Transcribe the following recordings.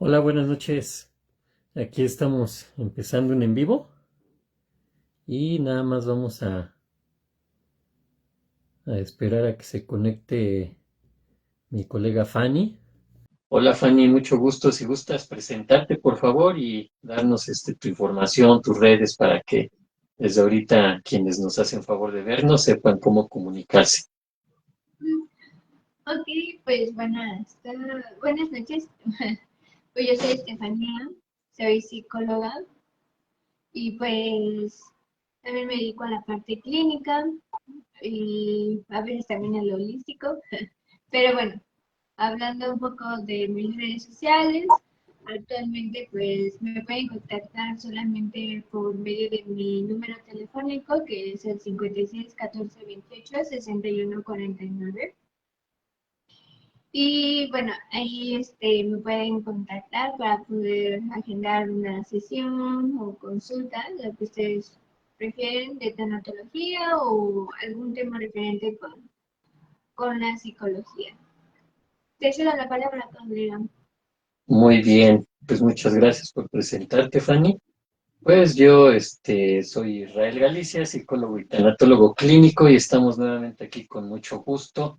Hola, buenas noches. Aquí estamos empezando un en vivo y nada más vamos a esperar a que se conecte mi colega Fanny. Hola Fanny, mucho gusto. Si gustas presentarte por favor y darnos tu información, tus redes para que desde ahorita quienes nos hacen favor de vernos sepan cómo comunicarse. Ok, pues buenas noches. Pues yo soy Estefanía, soy psicóloga y pues también me dedico a la parte clínica y a veces también a lo holístico. Pero bueno, hablando un poco de mis redes sociales, actualmente pues me pueden contactar solamente por medio de mi número telefónico que es el 56 14 28 61 49. Y bueno, ahí me pueden contactar para poder agendar una sesión o consulta, lo que ustedes prefieren, de tanatología o algún tema referente con la psicología. Te cedo la palabra, colega. Muy bien, pues muchas gracias por presentarte, Fanny. Pues yo soy Israel Galicia, psicólogo y tanatólogo clínico, y estamos nuevamente aquí con mucho gusto.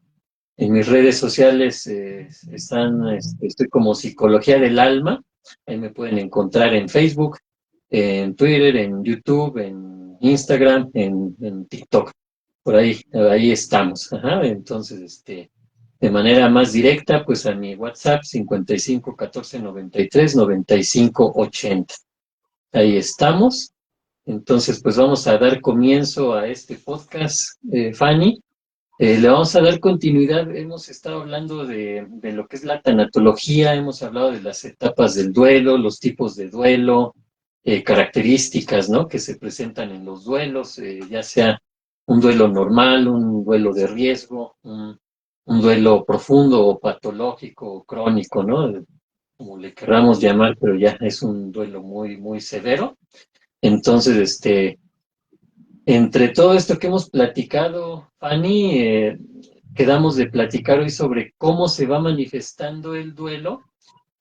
En mis redes sociales estoy como Psicología del Alma. Ahí me pueden encontrar en Facebook, en Twitter, en YouTube, en Instagram, en TikTok. Por ahí estamos. Ajá. Entonces, de manera más directa, pues a mi WhatsApp 55 14 93 95 80. Ahí estamos. Entonces, pues vamos a dar comienzo a este podcast, Fanny. Le vamos a dar continuidad. Hemos estado hablando de lo que es la tanatología, hemos hablado de las etapas del duelo, los tipos de duelo, características, ¿no? Que se presentan en los duelos, ya sea un duelo normal, un duelo de riesgo, un duelo profundo o patológico o crónico, ¿no? Como le querramos llamar, pero ya es un duelo muy, muy severo. Entonces, entre todo esto que hemos platicado, Fanny, quedamos de platicar hoy sobre cómo se va manifestando el duelo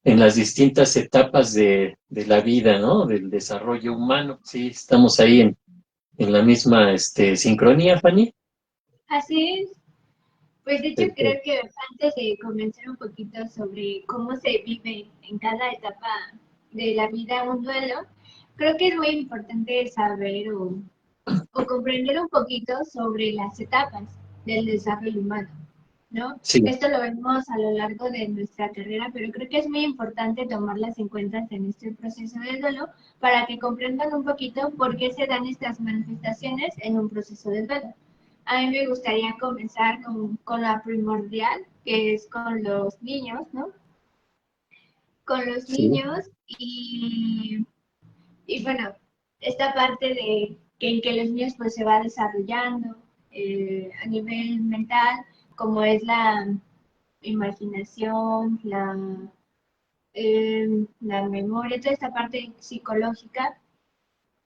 en las distintas etapas de la vida, ¿no? Del desarrollo humano. Sí, estamos ahí en la misma sincronía, Fanny. Así es. Pues de hecho creo Perfecto. que antes de comenzar un poquito sobre cómo se vive en cada etapa de la vida un duelo, creo que es muy importante saber o comprender un poquito sobre las etapas del desarrollo humano, ¿no? Sí, Esto lo vemos a lo largo de nuestra carrera, pero creo que es muy importante tomarlas en cuenta en este proceso de duelo para que comprendan un poquito por qué se dan estas manifestaciones en un proceso de duelo. A mí me gustaría comenzar con la primordial, que es con los niños, ¿no? Con los sí, niños y bueno, esta parte de que en que los niños pues se va desarrollando a nivel mental, como es la imaginación, la memoria, toda esta parte psicológica.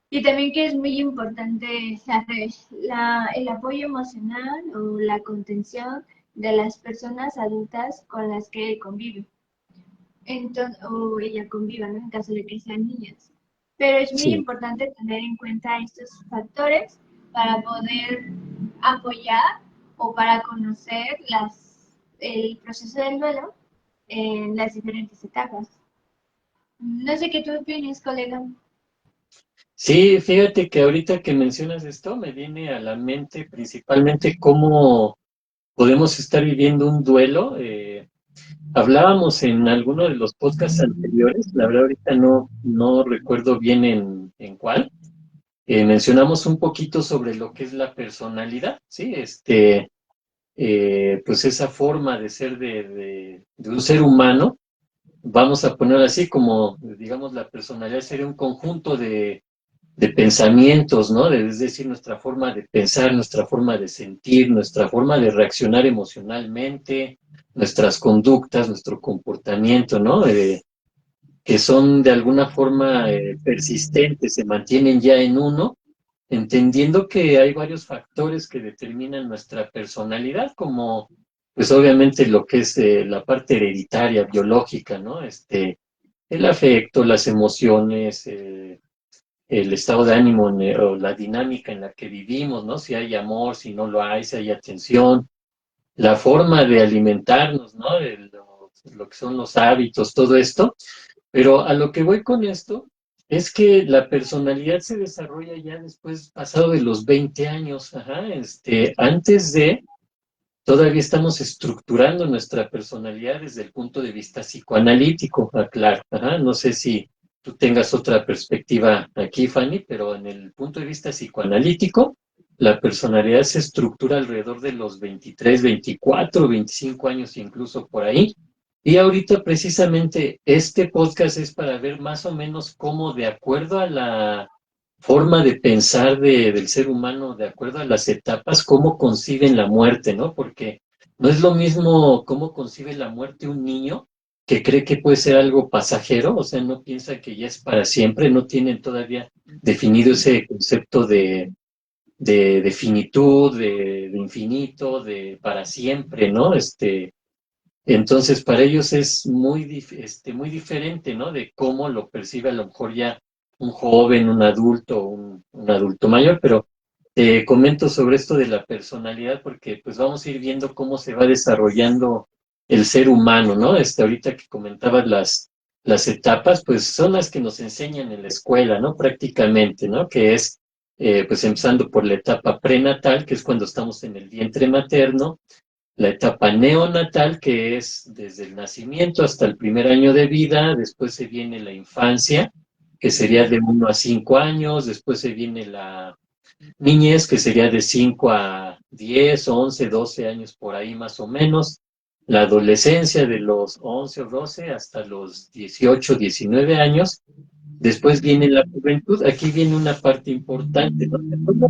Y también que es muy importante el apoyo emocional o la contención de las personas adultas con las que convive. Entonces, o ella conviva, ¿no? En caso de que sean niñas. Pero es muy sí, importante tener en cuenta estos factores para poder apoyar o para conocer el proceso del duelo en las diferentes etapas. No sé qué tú opinas, colega. sí, fíjate que ahorita que mencionas esto, me viene a la mente principalmente cómo podemos estar viviendo un duelo. Hablábamos en alguno de los podcasts anteriores, la verdad ahorita no recuerdo bien en cuál. Mencionamos un poquito sobre lo que es la personalidad, ¿sí? Pues esa forma de ser de un ser humano, vamos a poner así como, digamos, la personalidad sería un conjunto de pensamientos, ¿no? Es decir, nuestra forma de pensar, nuestra forma de sentir, nuestra forma de reaccionar emocionalmente, nuestras conductas, nuestro comportamiento, ¿no? Que son de alguna forma persistentes, se mantienen ya en uno, entendiendo que hay varios factores que determinan nuestra personalidad, como pues obviamente lo que es la parte hereditaria, biológica, ¿no? el afecto, las emociones, el estado de ánimo o la dinámica en la que vivimos, ¿no? Si hay amor, si no lo hay, si hay atención, la forma de alimentarnos, ¿no? Lo que son los hábitos, todo esto. Pero a lo que voy con esto es que la personalidad se desarrolla ya después, pasado de los 20 años, ajá, antes de, todavía estamos estructurando nuestra personalidad desde el punto de vista psicoanalítico, aclaro, ajá, no sé si tú tengas otra perspectiva aquí, Fanny, pero en el punto de vista psicoanalítico, la personalidad se estructura alrededor de los 23, 24, 25 años incluso por ahí. Y ahorita precisamente este podcast es para ver más o menos cómo de acuerdo a la forma de pensar del ser humano, de acuerdo a las etapas, cómo conciben la muerte, ¿no? Porque no es lo mismo cómo concibe la muerte un niño que cree que puede ser algo pasajero, o sea, no piensa que ya es para siempre, no tienen todavía definido ese concepto de finitud, de infinito, de para siempre, ¿no? Entonces, para ellos es muy diferente, ¿no? De cómo lo percibe a lo mejor ya un joven, un adulto, un adulto mayor, pero te comento sobre esto de la personalidad porque pues vamos a ir viendo cómo se va desarrollando el ser humano, ¿no? Ahorita que comentabas las etapas, pues son las que nos enseñan en la escuela, ¿no? Prácticamente, ¿no? Que es, pues empezando por la etapa prenatal, que es cuando estamos en el vientre materno, la etapa neonatal, que es desde el nacimiento hasta el primer año de vida, después se viene la infancia, que sería de 1 a 5 años, después se viene la niñez, que sería de 5 a 10, 11, 12 años por ahí más o menos, la adolescencia de los 11 o 12 hasta los 18, 19 años, después viene la juventud, aquí viene una parte importante, ¿no? De acuerdo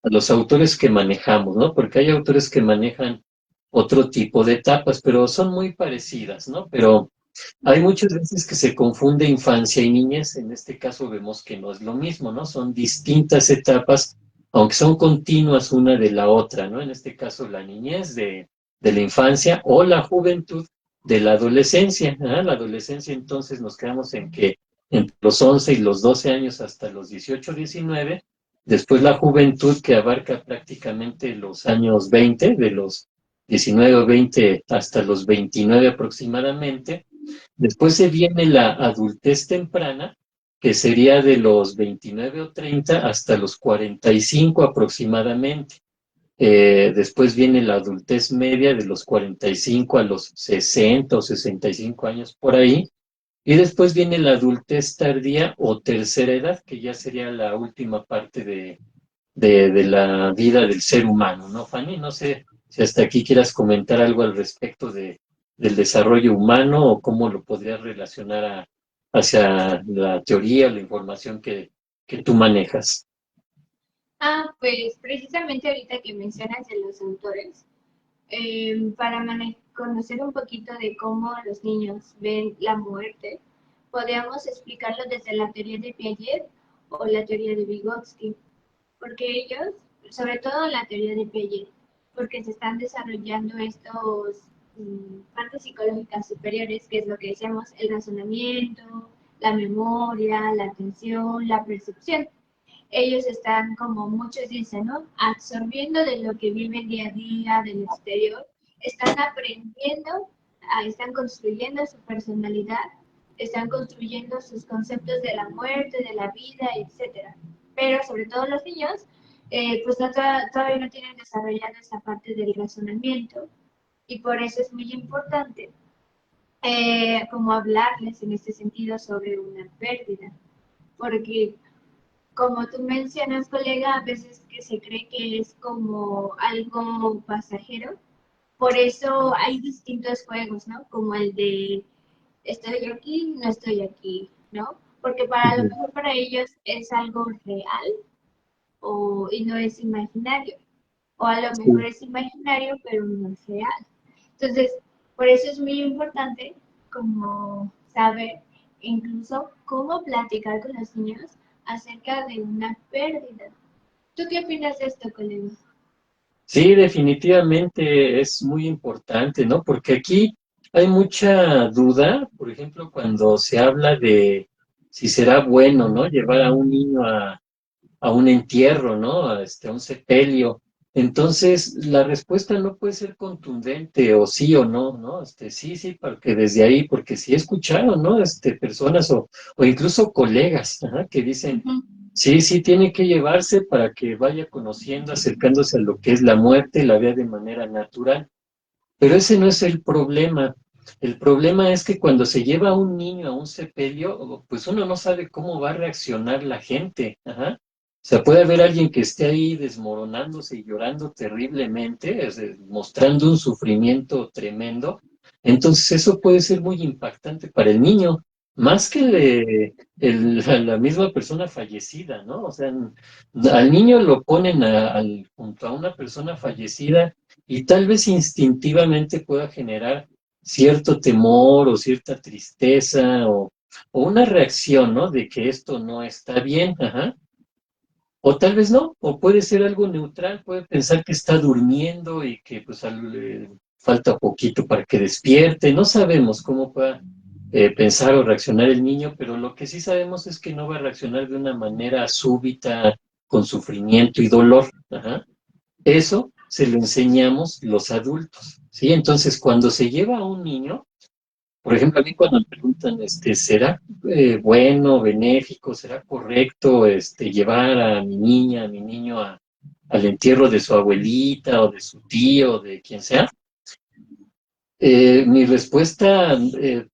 a los autores que manejamos, ¿no? Porque hay autores que manejan otro tipo de etapas, pero son muy parecidas, ¿no? Pero hay muchas veces que se confunde infancia y niñez, en este caso vemos que no es lo mismo, ¿no? Son distintas etapas, aunque son continuas una de la otra, ¿no? En este caso la niñez de la infancia o la juventud de la adolescencia, ¿ah? La adolescencia entonces nos quedamos en que entre los 11 y los 12 años hasta los 18, 19, después la juventud que abarca prácticamente los años 20, de los 19 o 20 hasta los 29 aproximadamente. Después se viene la adultez temprana, que sería de los 29 o 30 hasta los 45 aproximadamente. Después viene la adultez media de los 45 a los 60 o 65 años por ahí. Y después viene la adultez tardía o tercera edad, que ya sería la última parte de la vida del ser humano, ¿no, Fanny? No sé si hasta aquí quieras comentar algo al respecto del desarrollo humano o cómo lo podrías relacionar hacia la teoría o la información que tú manejas. Pues precisamente ahorita que mencionas de los autores, para conocer un poquito de cómo los niños ven la muerte, podríamos explicarlo desde la teoría de Piaget o la teoría de Vygotsky, porque ellos, sobre todo la teoría de Piaget, porque se están desarrollando estos partes psicológicas superiores, que es lo que decíamos, el razonamiento, la memoria, la atención, la percepción. Ellos están, como muchos dicen, ¿no? Absorbiendo de lo que viven día a día, del exterior, están aprendiendo, están construyendo su personalidad, están construyendo sus conceptos de la muerte, de la vida, etcétera. Pero sobre todo los niños, pues todavía no tienen desarrollado esa parte del razonamiento y por eso es muy importante como hablarles en este sentido sobre una pérdida, porque como tú mencionas, colega, a veces que se cree que es como algo pasajero. Por eso hay distintos juegos, ¿no? Como el de estoy aquí, no estoy aquí, ¿no? Porque para lo Ujú. mejor para ellos es algo real y no es imaginario. O a lo mejor Sí. es imaginario, pero no es real. Entonces, por eso es muy importante como saber incluso cómo platicar con los niños acerca de una pérdida. ¿Tú qué opinas de esto, colega? Sí, definitivamente es muy importante, ¿no? Porque aquí hay mucha duda, por ejemplo, cuando se habla de si será bueno, ¿no? Llevar a un niño a un entierro, ¿no? A un sepelio. Entonces, la respuesta no puede ser contundente o sí o no, ¿no? Sí, sí, porque desde ahí, porque sí he escuchado, ¿no? Personas o incluso colegas, ajá, que dicen, Ujú, sí, sí, tiene que llevarse para que vaya conociendo, acercándose a lo que es la muerte, la vea de manera natural. Pero ese no es el problema. El problema es que cuando se lleva a un niño a un sepelio, pues uno no sabe cómo va a reaccionar la gente. Ajá. O sea, puede haber alguien que esté ahí desmoronándose y llorando terriblemente, mostrando un sufrimiento tremendo. Entonces eso puede ser muy impactante para el niño, más que la misma persona fallecida, ¿no? O sea, al niño lo ponen junto a una persona fallecida y tal vez instintivamente pueda generar cierto temor o cierta tristeza o una reacción, ¿no? De que esto no está bien, ajá. O tal vez no, o puede ser algo neutral, puede pensar que está durmiendo y que pues falta poquito para que despierte, no sabemos cómo pueda pensar o reaccionar el niño, pero lo que sí sabemos es que no va a reaccionar de una manera súbita, con sufrimiento y dolor, ajá. Eso se lo enseñamos los adultos, ¿sí? Entonces, cuando se lleva a un niño, por ejemplo, a mí cuando me preguntan, ¿será bueno, benéfico, será correcto, llevar a mi niña, a mi niño al entierro de su abuelita o de su tío, de quien sea? Mi respuesta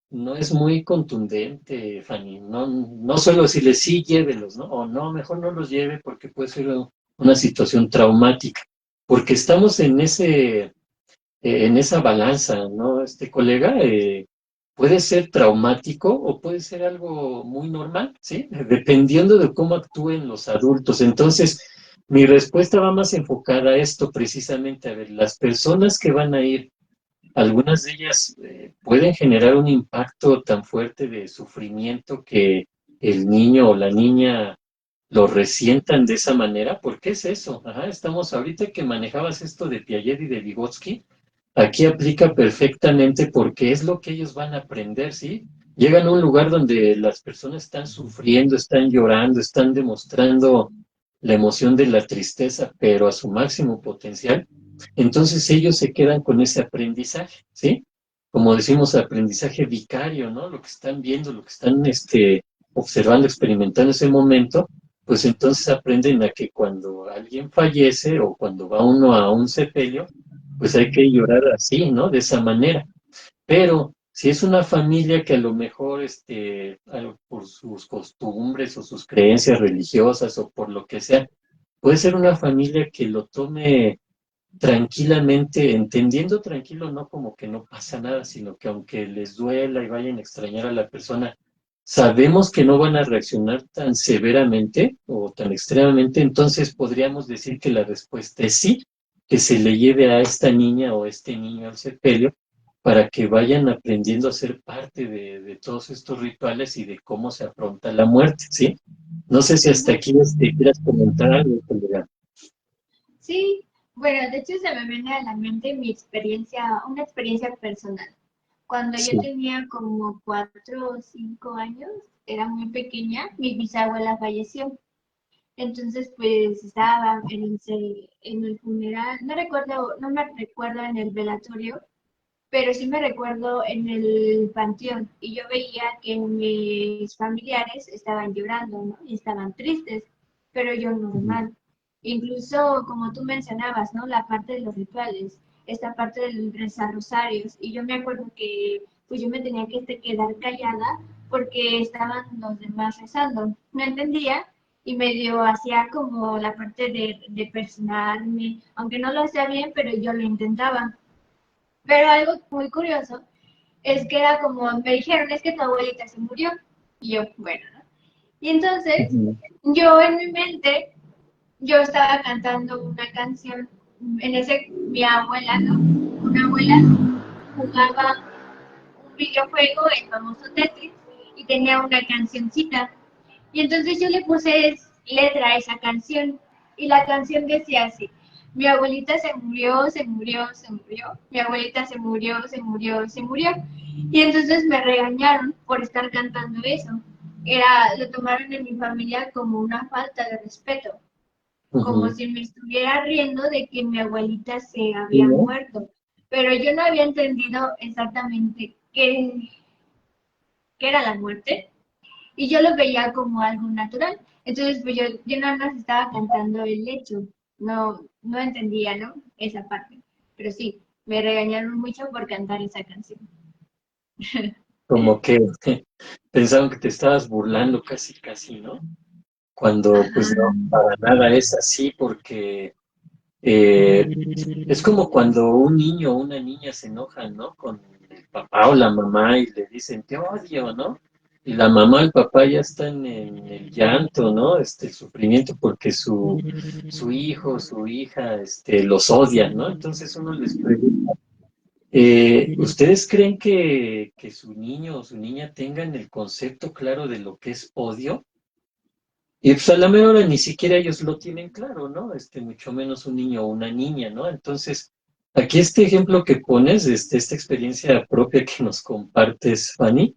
no es muy contundente, Fanny. No, no suelo decirle sí, llévelos, ¿no? O no, mejor no los lleve porque puede ser una situación traumática. Porque estamos en esa balanza, ¿no? Este colega puede ser traumático o puede ser algo muy normal, ¿sí? Dependiendo de cómo actúen los adultos. Entonces, mi respuesta va más enfocada a esto precisamente, a ver, las personas que van a ir, algunas de ellas pueden generar un impacto tan fuerte de sufrimiento que el niño o la niña lo resientan de esa manera. ¿Por qué es eso? Ajá, estamos ahorita que manejabas esto de Piaget y de Vygotsky, aquí aplica perfectamente porque es lo que ellos van a aprender, ¿sí? Llegan a un lugar donde las personas están sufriendo, están llorando, están demostrando la emoción de la tristeza, pero a su máximo potencial. Entonces ellos se quedan con ese aprendizaje, ¿sí? Como decimos, aprendizaje vicario, ¿no? Lo que están viendo, lo que están observando, experimentando en ese momento, pues entonces aprenden a que cuando alguien fallece o cuando va uno a un sepelio, pues hay que llorar así, ¿no? De esa manera. Pero si es una familia que a lo mejor, por sus costumbres o sus creencias religiosas o por lo que sea, puede ser una familia que lo tome tranquilamente, entendiendo tranquilo, no como que no pasa nada, sino que aunque les duela y vayan a extrañar a la persona, sabemos que no van a reaccionar tan severamente o tan extremadamente, entonces podríamos decir que la respuesta es sí, que se le lleve a esta niña o este niño al sepelio para que vayan aprendiendo a ser parte de todos estos rituales y de cómo se afronta la muerte, ¿sí? No sé si hasta ujú. aquí quieras comentar algo, colega. Sí, bueno, de hecho se me viene a la mente mi experiencia, una experiencia personal. Cuando yo Sí. tenía como 4 o 5 años, era muy pequeña, mi bisabuela falleció. Entonces, pues estaba en el funeral, no recuerdo, no me recuerdo en el velatorio, pero sí me recuerdo en el panteón y yo veía que mis familiares estaban llorando, ¿no? Y estaban tristes, pero yo Ujú. normal. Incluso, como tú mencionabas, ¿no? La parte de los rituales, esta parte del rezar rosarios. Y yo me acuerdo que pues yo me tenía que quedar callada porque estaban los demás rezando. No entendía y medio hacía como la parte de personarme, aunque no lo hacía bien, pero yo lo intentaba. Pero algo muy curioso es que era como, me dijeron, es que tu abuelita se murió. Y yo, bueno, ¿no? Y entonces, Ujú. yo en mi mente, yo estaba cantando una canción. En ese, mi abuela, ¿no? Una abuela jugaba un videojuego, el famoso Tetris, y tenía una cancioncita. Y entonces yo le puse letra a esa canción. Y la canción decía así, Mi abuelita se murió, se murió, se murió. Mi abuelita se murió, se murió, se murió. Y entonces me regañaron por estar cantando eso. Lo tomaron en mi familia como una falta de respeto, como Ujú. si me estuviera riendo de que mi abuelita se Sí, había ¿no? muerto. Pero yo no había entendido exactamente qué era la muerte y yo lo veía como algo natural. Entonces, pues yo nada más estaba cantando el hecho, no entendía, ¿no? Esa parte. Pero sí, me regañaron mucho por cantar esa canción. Como que pensaban que te estabas burlando casi, casi, ¿no? Cuando pues no, Ajá. para nada es así, porque eh, es como cuando un niño o una niña se enojan, ¿no? Con el papá o la mamá y le dicen, te odio, ¿no? Y la mamá, el papá ya están en el llanto, ¿no? El sufrimiento porque su hijo, su hija, los odian, ¿no? Entonces uno les pregunta, ¿ustedes creen que su niño o su niña tengan el concepto claro de lo que es odio? Y pues a la mejor hora ni siquiera ellos lo tienen claro, ¿no? Mucho menos un niño o una niña, ¿no? Entonces, aquí este ejemplo que pones, esta experiencia propia que nos compartes, Fanny,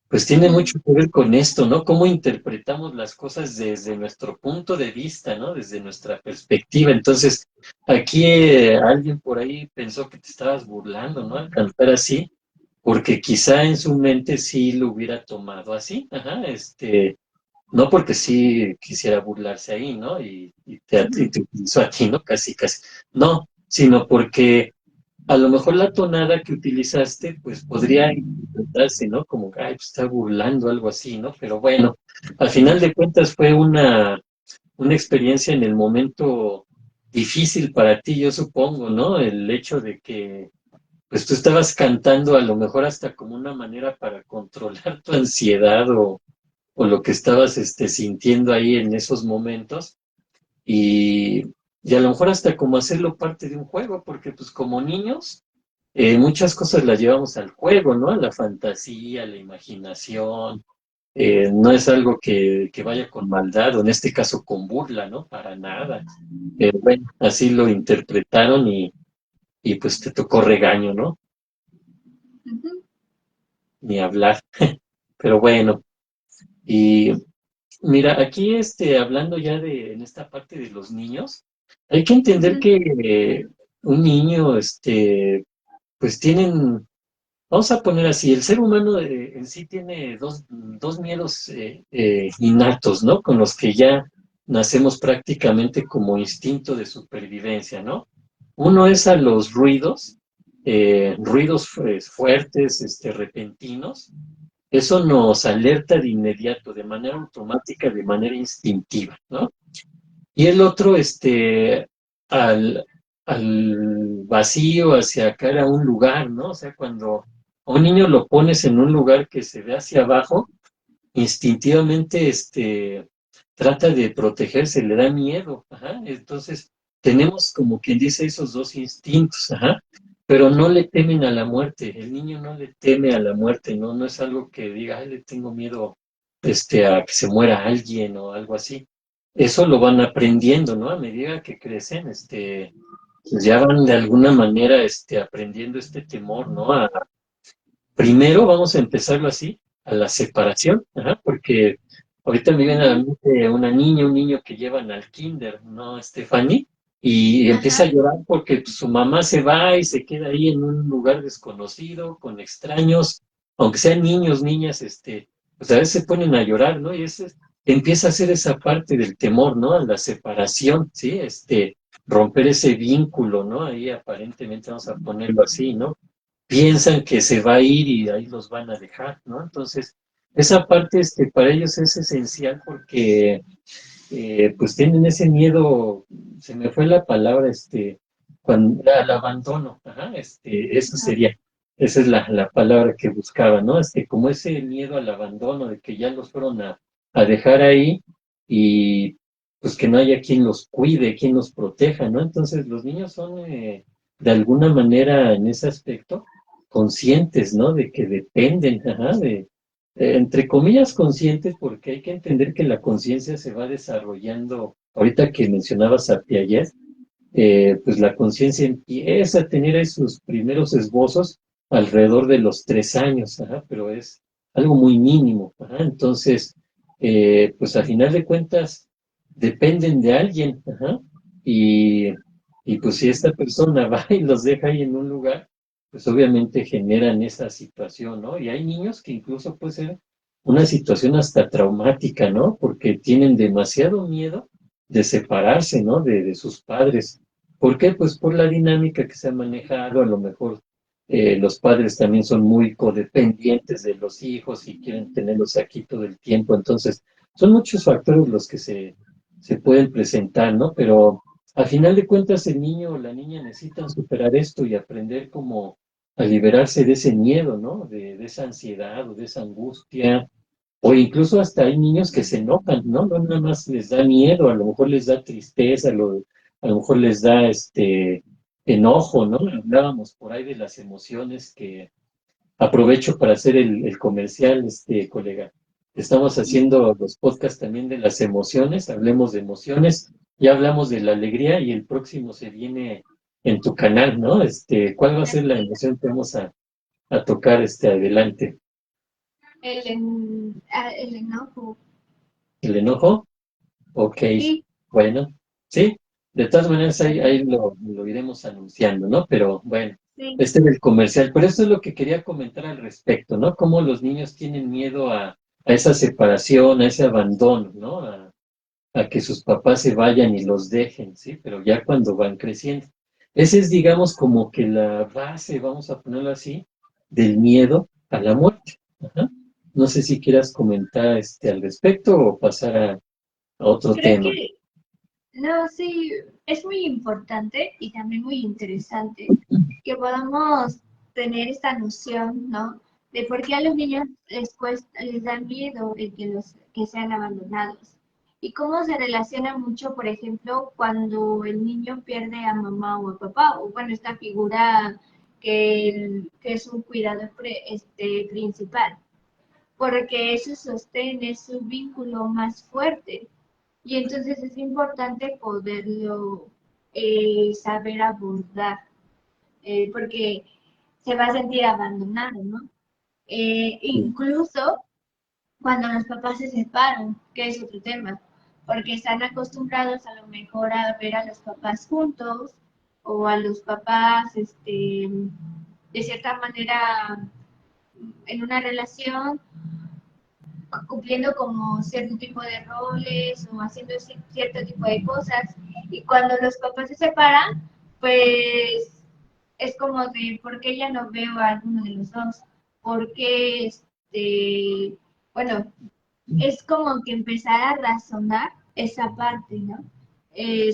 pues tiene Ujú. mucho que ver con esto, ¿no? Cómo interpretamos las cosas desde nuestro punto de vista, ¿no? Desde nuestra perspectiva. Entonces, aquí alguien por ahí pensó que te estabas burlando, ¿no? Al cantar así, porque quizá en su mente sí lo hubiera tomado así, ajá, no porque sí quisiera burlarse ahí, ¿no? Y te utilizó a ti, ¿no? Casi, casi. No, sino porque a lo mejor la tonada que utilizaste, pues podría interpretarse, ¿no? Como, ay, pues está burlando, algo así, ¿no? Pero bueno, al final de cuentas fue una experiencia en el momento difícil para ti, yo supongo, ¿no? El hecho de que, pues tú estabas cantando a lo mejor hasta como una manera para controlar tu ansiedad o lo que estabas sintiendo ahí en esos momentos y, y a lo mejor hasta como hacerlo parte de un juego, porque pues como niños muchas cosas las llevamos al juego, ¿no? A la fantasía, a la imaginación, no es algo que vaya con maldad o en este caso con burla, ¿no? Para nada. Pero bueno, así lo interpretaron y pues te tocó regaño, ¿no? Ujú. Ni hablar. Pero bueno, y mira, aquí hablando ya en esta parte de los niños, hay que entender Ujú. que un niño, pues vamos a poner así, el ser humano en sí tiene dos miedos innatos, ¿no? Con los que ya nacemos prácticamente como instinto de supervivencia, ¿no? Uno es a los ruidos, ruidos fuertes, repentinos, eso nos alerta de inmediato, de manera automática, de manera instintiva, ¿no? Y el otro, al, al vacío, hacia acá a un lugar, ¿no? O sea, cuando a un niño lo pones en un lugar que se ve hacia abajo, instintivamente, trata de protegerse, le da miedo, ajá. Entonces, tenemos como quien dice esos dos instintos, ajá, pero no le temen a la muerte. El niño no le teme a la muerte, no, no es algo que diga, ay, le tengo miedo, a que se muera alguien o algo así. Eso lo van aprendiendo, ¿no? A medida que crecen, pues ya van de alguna manera, aprendiendo este temor, ¿no? Primero vamos a empezarlo así, a la separación, ajá, porque ahorita me viene a la Ujú. mente una niña, un niño que llevan al kinder, ¿no, Stephanie? Y empieza a Ajá. llorar porque pues, su mamá se va y se queda ahí en un lugar desconocido, con extraños, aunque sean niños, niñas, pues a veces se ponen a llorar, ¿no? Y empieza a ser esa parte del temor, ¿no? A la separación, ¿sí? Romper ese vínculo, ¿no? Ahí aparentemente vamos a ponerlo así, ¿no? Piensan que se va a ir y ahí los van a dejar, ¿no? Entonces, esa parte para ellos es esencial porque pues tienen ese miedo, se me fue la palabra, cuando, al abandono, ajá, eso Ajá. sería, esa es la palabra que buscaba, ¿no? Como ese miedo al abandono, de que ya los fueron a dejar ahí y pues que no haya quien los cuide, quien los proteja, ¿no? Entonces los niños son de alguna manera en ese aspecto conscientes, ¿no? De que dependen, ajá, entre comillas conscientes, porque hay que entender que la conciencia se va desarrollando, ahorita que mencionabas a Piaget, pues la conciencia empieza a tener ahí sus primeros esbozos alrededor de los 3 años, ajá, pero es algo muy mínimo, ajá. Entonces, pues a final de cuentas dependen de alguien, ajá, y, y pues si esta persona va y los deja ahí en un lugar, pues obviamente generan esa situación, ¿no? Y hay niños que incluso puede ser una situación hasta traumática, ¿no? Porque tienen demasiado miedo de separarse, ¿no? De sus padres. ¿Por qué? Pues por la dinámica que se ha manejado, a lo mejor los padres también son muy codependientes de los hijos y quieren tenerlos aquí todo el tiempo, entonces son muchos factores los que se pueden presentar, ¿no? Pero al final de cuentas el niño o la niña necesitan superar esto y aprender como a liberarse de ese miedo, ¿no? De esa ansiedad o de esa angustia, o incluso hasta hay niños que se enojan, ¿no? No nada más les da miedo, a lo mejor les da tristeza, a lo mejor les da enojo, ¿no? Hablábamos por ahí de las emociones que aprovecho para hacer el comercial, colega. Estamos haciendo los podcasts también de las emociones, hablemos de emociones, ya hablamos de la alegría y el próximo se viene en tu canal, ¿no? ¿Cuál va a ser la emoción que vamos a tocar adelante? El enojo. ¿El enojo? Ok, Sí, bueno, sí, de todas maneras ahí lo iremos anunciando, ¿no? Pero bueno, sí. este es el comercial, pero esto es lo que quería comentar al respecto, ¿no? Cómo los niños tienen miedo a esa separación, a ese abandono, ¿no? A que sus papás se vayan y los dejen, ¿sí? Pero ya cuando van creciendo. Ese es, digamos, como que la base, vamos a ponerlo así, del miedo a la muerte. Ajá. No sé si quieras comentar al respecto o pasar a otro Creo tema. que, no, sí, es muy importante y también muy interesante que podamos tener esta noción, ¿no? De por qué a los niños les da miedo el que sean abandonados. Y cómo se relaciona mucho, por ejemplo, cuando el niño pierde a mamá o a papá, o bueno, esta figura que es un cuidador principal, porque es su sostén, es su vínculo más fuerte. Y entonces es importante poderlo saber abordar, porque se va a sentir abandonado, ¿no? Incluso cuando los papás se separan, que es otro tema, porque están acostumbrados a lo mejor a ver a los papás juntos o a los papás, de cierta manera, en una relación cumpliendo como cierto tipo de roles o haciendo cierto tipo de cosas. Y cuando los papás se separan, pues es como de, ¿por qué ya no veo a alguno de los dos? Porque, bueno, es como que empezar a razonar esa parte, ¿no?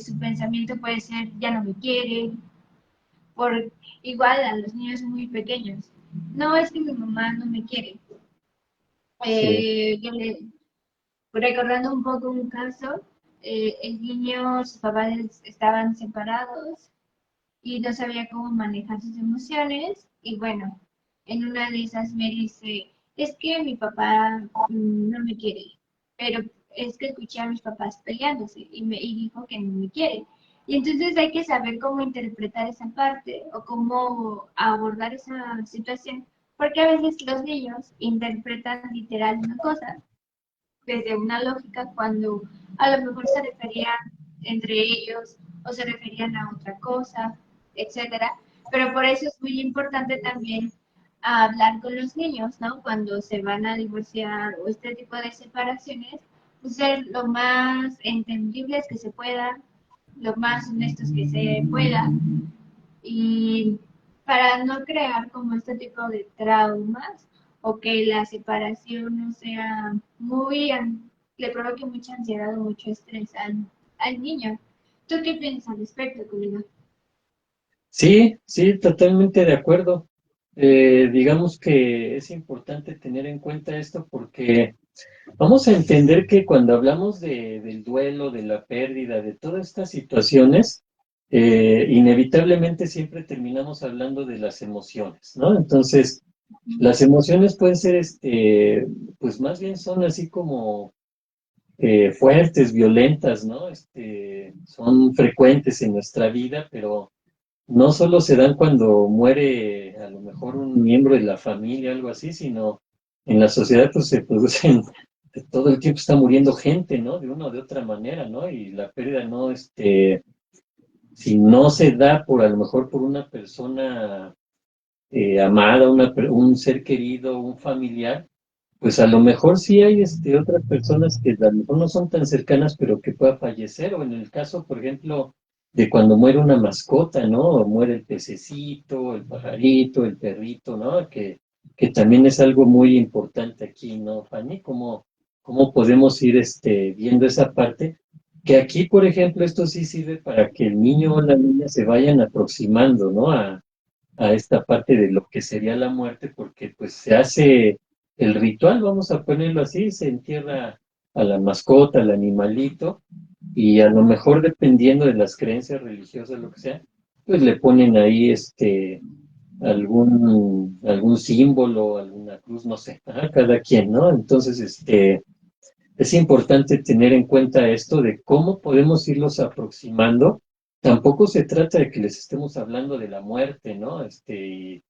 Su pensamiento puede ser, ya no me quiere, por igual a los niños muy pequeños. No, es que mi mamá no me quiere. Sí, Yo le, recordando un poco un caso, el niño, sus papás estaban separados y no sabía cómo manejar sus emociones y bueno, en una de esas me dice, es que mi papá no me quiere, pero es que escuché a mis papás peleándose y dijo que no me quiere. Y entonces hay que saber cómo interpretar esa parte o cómo abordar esa situación, porque a veces los niños interpretan literal una cosa desde una lógica cuando a lo mejor se referían entre ellos o se referían a otra cosa, etcétera. Pero por eso es muy importante también hablar con los niños, ¿no? Cuando se van a divorciar o este tipo de separaciones, pues ser lo más entendibles que se pueda, lo más honestos que se pueda y para no crear como este tipo de traumas o que la separación no sea le provoque mucha ansiedad o mucho estrés al niño. ¿Tú qué piensas al respecto, colega? sí, sí, totalmente de acuerdo. Digamos que es importante tener en cuenta esto porque vamos a entender que cuando hablamos del duelo, de la pérdida, de todas estas situaciones, inevitablemente siempre terminamos hablando de las emociones, ¿no? Entonces, las emociones pueden ser, pues más bien son así como fuertes, violentas, ¿no? Son frecuentes en nuestra vida, pero no solo se dan cuando muere a lo mejor un miembro de la familia, algo así, sino en la sociedad pues se producen, todo el tiempo está muriendo gente, ¿no? De una o de otra manera, ¿no? Y la pérdida no, si no se da por a lo mejor por una persona amada, un ser querido, un familiar, pues a lo mejor sí hay otras personas que a lo mejor no son tan cercanas, pero que pueda fallecer, o en el caso, por ejemplo, de cuando muere una mascota, ¿no? O muere el pececito, el pajarito, el perrito, ¿no? Que también es algo muy importante aquí, ¿no, Fanny? ¿Cómo podemos ir viendo esa parte? Que aquí, por ejemplo, esto sí sirve para que el niño o la niña se vayan aproximando, ¿no? A esta parte de lo que sería la muerte, porque pues se hace el ritual, vamos a ponerlo así, se entierra a la mascota, al animalito, y a lo mejor dependiendo de las creencias religiosas, lo que sea, pues le ponen ahí algún símbolo, alguna cruz, no sé, ajá, cada quien, ¿no? Entonces, es importante tener en cuenta esto de cómo podemos irlos aproximando. Tampoco se trata de que les estemos hablando de la muerte, ¿no? Y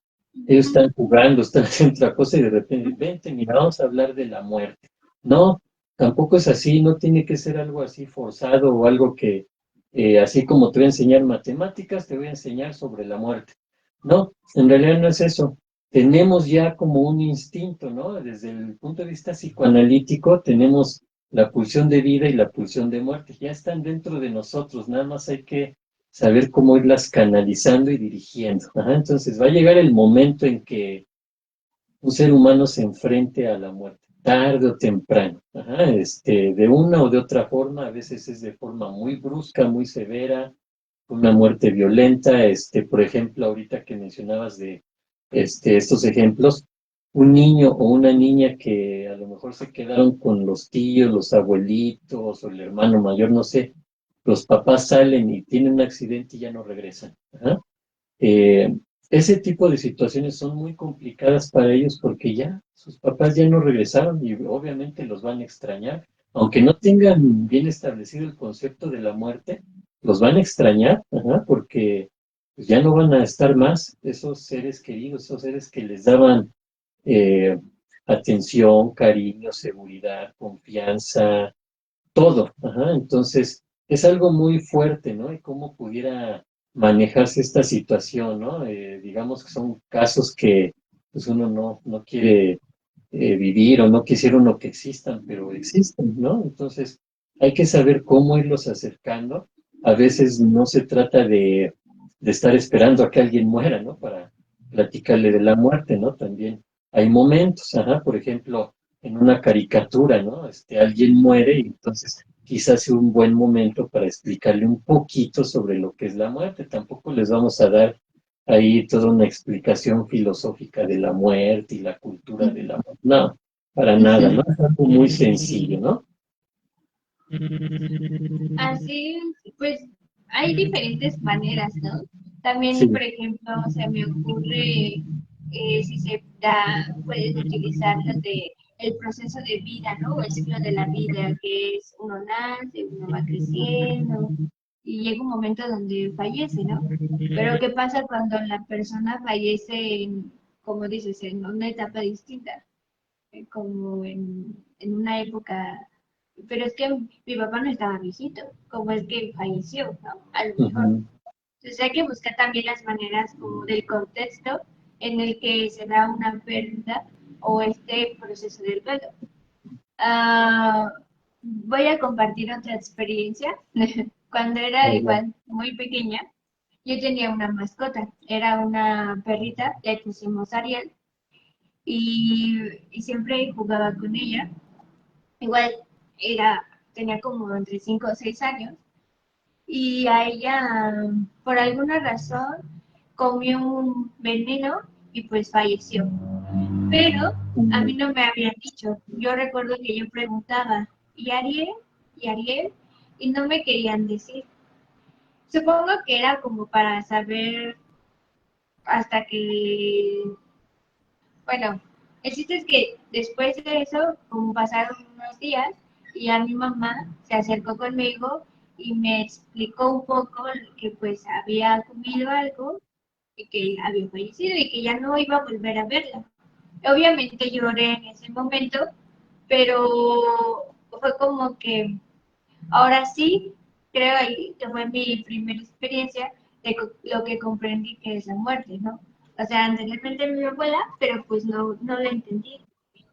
ellos están jugando, están haciendo otra cosa y de repente, vente, mira, vamos a hablar de la muerte. No, tampoco es así, no tiene que ser algo así forzado o algo que, así como te voy a enseñar matemáticas, te voy a enseñar sobre la muerte. No, en realidad no es eso. Tenemos ya como un instinto, ¿no? Desde el punto de vista psicoanalítico, tenemos la pulsión de vida y la pulsión de muerte. Ya están dentro de nosotros, nada más hay que saber cómo irlas canalizando y dirigiendo. Ajá, entonces va a llegar el momento en que un ser humano se enfrente a la muerte, tarde o temprano. Ajá, de una o de otra forma, a veces es de forma muy brusca, muy severa, una muerte violenta. Por ejemplo, ahorita que mencionabas de estos ejemplos, un niño o una niña que a lo mejor se quedaron con los tíos, los abuelitos o el hermano mayor, no sé, los papás salen y tienen un accidente y ya no regresan. Ajá. Eh, Ese tipo de situaciones son muy complicadas para ellos porque ya sus papás ya no regresaron y obviamente los van a extrañar. Aunque no tengan bien establecido el concepto de la muerte, los van a extrañar, ajá, porque pues, ya no van a estar más esos seres queridos, esos seres que les daban eh, atención, cariño, seguridad, confianza, todo. Ajá. Entonces, es algo muy fuerte, ¿no? Y cómo pudiera manejarse esta situación, ¿no? Digamos que son casos que pues uno no quiere vivir o no quisiera uno que existan, pero existen, ¿no? Entonces, hay que saber cómo irlos acercando. A veces no se trata de estar esperando a que alguien muera, ¿no? Para platicarle de la muerte, ¿no? También hay momentos, ajá, por ejemplo, en una caricatura, ¿no? Alguien muere y entonces quizás sea un buen momento para explicarle un poquito sobre lo que es la muerte. Tampoco les vamos a dar ahí toda una explicación filosófica de la muerte y la cultura de la muerte. No, para nada, ¿no? Es algo muy sencillo, ¿no? Así, pues hay diferentes maneras, ¿no? También, Sí. por ejemplo, se me ocurre si se da, puedes utilizar lo de el proceso de vida, ¿no? O el ciclo de la vida, que es uno nace, uno va creciendo y llega un momento donde fallece, ¿no? Pero ¿qué pasa cuando la persona fallece, como dices, en una etapa distinta? Como en una época, pero es que mi papá no estaba viejito, como es que falleció, ¿no? A lo mejor. Ujú. Entonces hay que buscar también las maneras como del contexto en el que se da una pérdida o este proceso del duelo. Ah, voy a compartir otra experiencia. Cuando era Adelante. igual muy pequeña, yo tenía una mascota, era una perrita, le pusimos Ariel, y siempre jugaba con ella. Igual era, tenía como entre 5 o 6 años y a ella, por alguna razón, comió un veneno y pues falleció. Pero a mí Ujú. no me habían dicho. Yo recuerdo que yo preguntaba, ¿y Ariel? ¿Y Ariel? Y no me querían decir. Supongo que era como para saber hasta que, bueno, el chiste es que después de eso, como pasaron unos días, y a mi mamá se acercó conmigo y me explicó un poco que pues había comido algo y que había fallecido y que ya no iba a volver a verla. Obviamente lloré en ese momento, pero fue como que ahora sí, creo ahí que fue mi primera experiencia de lo que comprendí que es la muerte, ¿no? O sea, anteriormente mi abuela, pero pues no la entendí.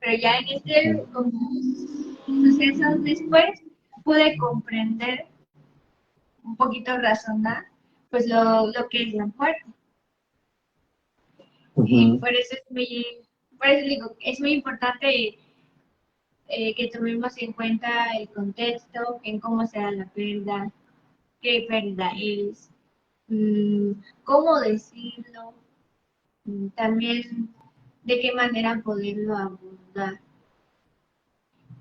Pero ya en este como sucesos después pude comprender, un poquito razonar, pues lo que es la muerte. Y Ujú. por eso digo, es muy importante que tomemos en cuenta el contexto, en cómo se da la pérdida, qué pérdida es, mm, cómo decirlo, también de qué manera poderlo abordar.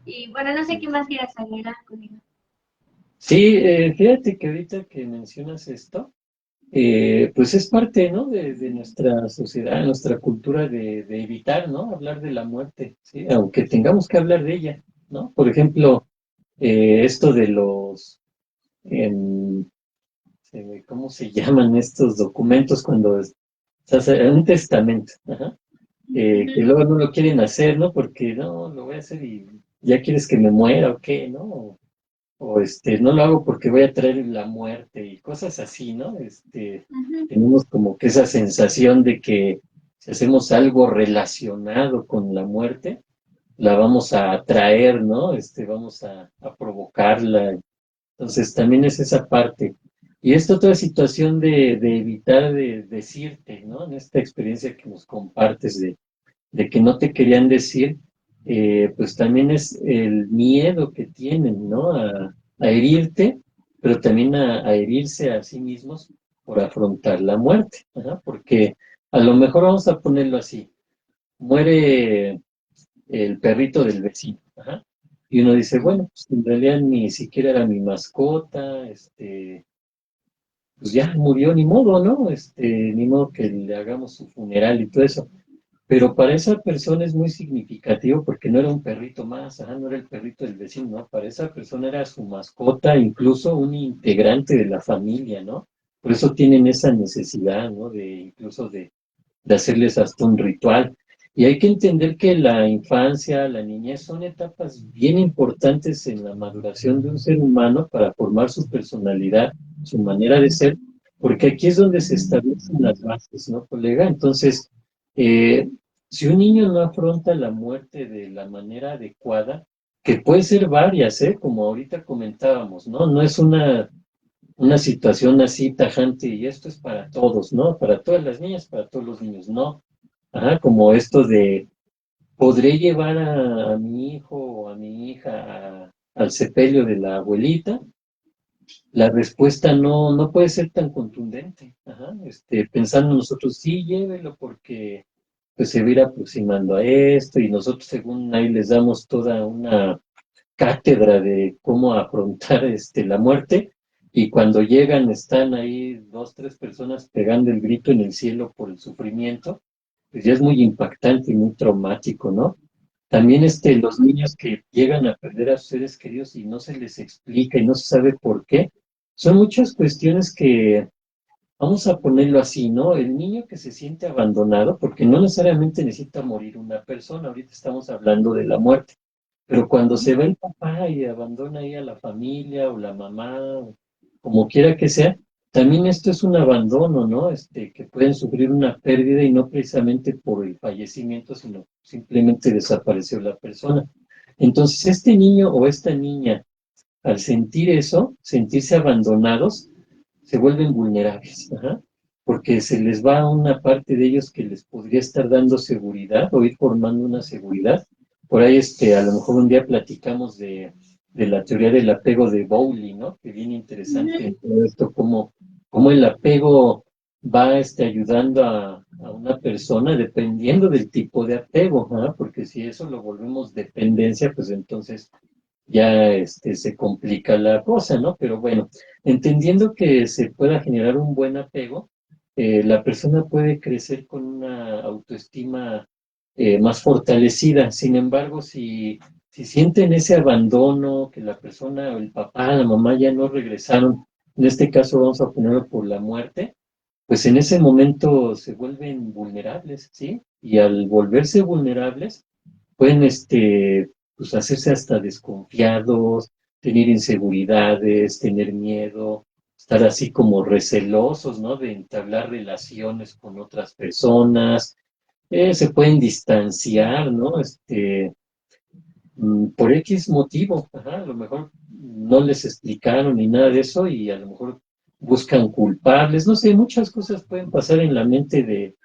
Y bueno, no sé qué más quieras agregar conmigo. Sí, fíjate que ahorita que mencionas esto, pues es parte, ¿no? De nuestra sociedad, nuestra cultura de evitar, ¿no? Hablar de la muerte, ¿sí? Aunque tengamos que hablar de ella, ¿no? Por ejemplo, esto de los, em, ¿cómo se llaman estos documentos cuando se hace un testamento? Ajá. Que Ujú. luego no lo quieren hacer, ¿no? Porque no, lo voy a hacer y ya quieres que me muera o qué, ¿no? O no lo hago porque voy a traer la muerte y cosas así, ¿no? Ujú. Tenemos como que esa sensación de que si hacemos algo relacionado con la muerte, la vamos a atraer, ¿no? Vamos a provocarla. Entonces también es esa parte. Y esta otra situación de evitar de decirte, ¿no? En esta experiencia que nos compartes de que no te querían decir, pues también es el miedo que tienen, ¿no? A herirte, pero también a herirse a sí mismos por afrontar la muerte, ajá, porque a lo mejor vamos a ponerlo así, muere el perrito del vecino, ajá, y uno dice, bueno, pues en realidad ni siquiera era mi mascota, pues ya murió, ni modo, ¿no? Ni modo que le hagamos su funeral y todo eso. Pero para esa persona es muy significativo porque no era un perrito más, ajá, no era el perrito del vecino, ¿no? Para esa persona era su mascota, incluso un integrante de la familia, ¿no? Por eso tienen esa necesidad, ¿no? Incluso de hacerles hasta un ritual. Y hay que entender que la infancia, la niñez son etapas bien importantes en la maduración de un ser humano para formar su personalidad, su manera de ser, porque aquí es donde se establecen las bases, ¿no, colega? Entonces, eh, si un niño no afronta la muerte de la manera adecuada, que puede ser varias, ¿eh? Como ahorita comentábamos, ¿no? No es una situación así tajante y esto es para todos, ¿no? Para todas las niñas, para todos los niños, no. Ajá, como esto de, ¿podré llevar a mi hijo o a mi hija al sepelio de la abuelita? La respuesta no puede ser tan contundente. Ajá, pensando nosotros, sí, llévelo porque pues se va a ir aproximando a esto y nosotros según ahí les damos toda una cátedra de cómo afrontar la muerte y cuando llegan están ahí dos, tres personas pegando el grito en el cielo por el sufrimiento, pues ya es muy impactante y muy traumático, ¿no? También los niños que llegan a perder a sus seres queridos y no se les explica y no se sabe por qué, son muchas cuestiones que, vamos a ponerlo así, ¿no? El niño que se siente abandonado, porque no necesariamente necesita morir una persona, ahorita estamos hablando de la muerte, pero cuando se va el papá y abandona ahí a la familia o la mamá, o como quiera que sea, también esto es un abandono, ¿no? Que pueden sufrir una pérdida y no precisamente por el fallecimiento, sino simplemente desapareció la persona. Entonces, este niño o esta niña, al sentir eso, sentirse abandonados, se vuelven vulnerables, ajá, porque se les va una parte de ellos que les podría estar dando seguridad o ir formando una seguridad. Por ahí, a lo mejor un día platicamos de la teoría del apego de Bowley, ¿no? Que viene interesante en Ujú. todo esto, cómo el apego va ayudando a una persona dependiendo del tipo de apego, ¿ah? Porque si eso lo volvemos dependencia, pues entonces ya se complica la cosa, ¿no? Pero bueno, entendiendo que se pueda generar un buen apego, la persona puede crecer con una autoestima más fortalecida. Sin embargo, si si sienten ese abandono, que la persona, el papá, la mamá ya no regresaron, en este caso vamos a ponerlo por la muerte, pues en ese momento se vuelven vulnerables, ¿sí? Y al volverse vulnerables, pueden, pues hacerse hasta desconfiados, tener inseguridades, tener miedo, estar así como recelosos, ¿no? De entablar relaciones con otras personas, se pueden distanciar, ¿no? Por X motivo, ajá, a lo mejor no les explicaron ni nada de eso y a lo mejor buscan culpables, no sé, muchas cosas pueden pasar en la mente de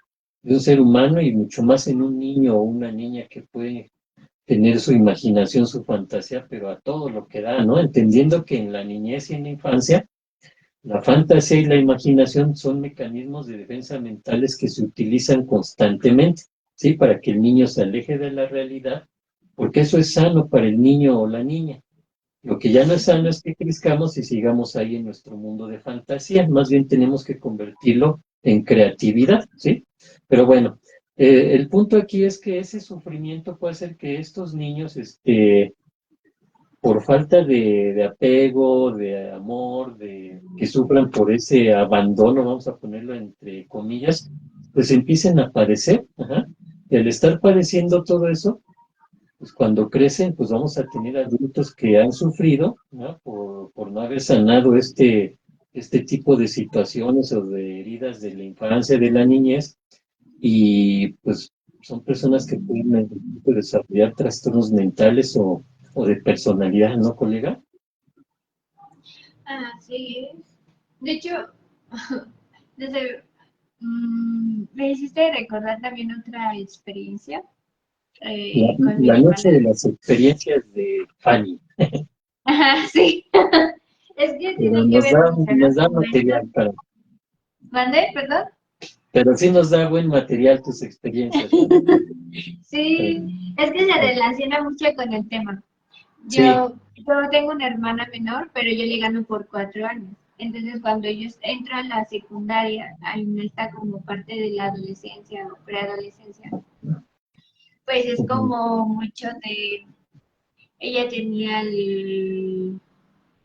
un ser humano y mucho más en un niño o una niña que puede tener su imaginación, su fantasía, pero a todo lo que da, ¿no? Entendiendo que en la niñez y en la infancia, la fantasía y la imaginación son mecanismos de defensa mentales que se utilizan constantemente, ¿sí? Para que el niño se aleje de la realidad, porque eso es sano para el niño o la niña. Lo que ya no es sano es que crezcamos y sigamos ahí en nuestro mundo de fantasía. Más bien tenemos que convertirlo en creatividad, ¿sí? Pero bueno, el punto aquí es que ese sufrimiento puede hacer que estos niños, por falta de apego, de amor, de que sufran por ese abandono, vamos a ponerlo entre comillas, pues empiecen a padecer, ajá. Y al estar padeciendo todo eso, pues cuando crecen, pues vamos a tener adultos que han sufrido, ¿no? Por no haber sanado este tipo de situaciones o de heridas de la infancia, de la niñez, y pues son personas que pueden desarrollar trastornos mentales o de personalidad, ¿no, colega? Así es. De hecho, desde, me hiciste recordar también otra experiencia La, con mi la noche hermana. de las experiencias de Fanny, Ajá, sí. Es que pero tiene que ver mucho, ¿no? nos da Como esto. material para, ¿Mande? ¿Perdón? pero sí nos da buen material tus experiencias, Fanny. Sí, es que se relaciona mucho con el tema. Sí. Yo tengo una hermana menor, pero yo le gano por 4 años. Entonces, cuando ellos entran a la secundaria, ahí no está como parte de la adolescencia o preadolescencia, pues es Ujú, como mucho de, ella tenía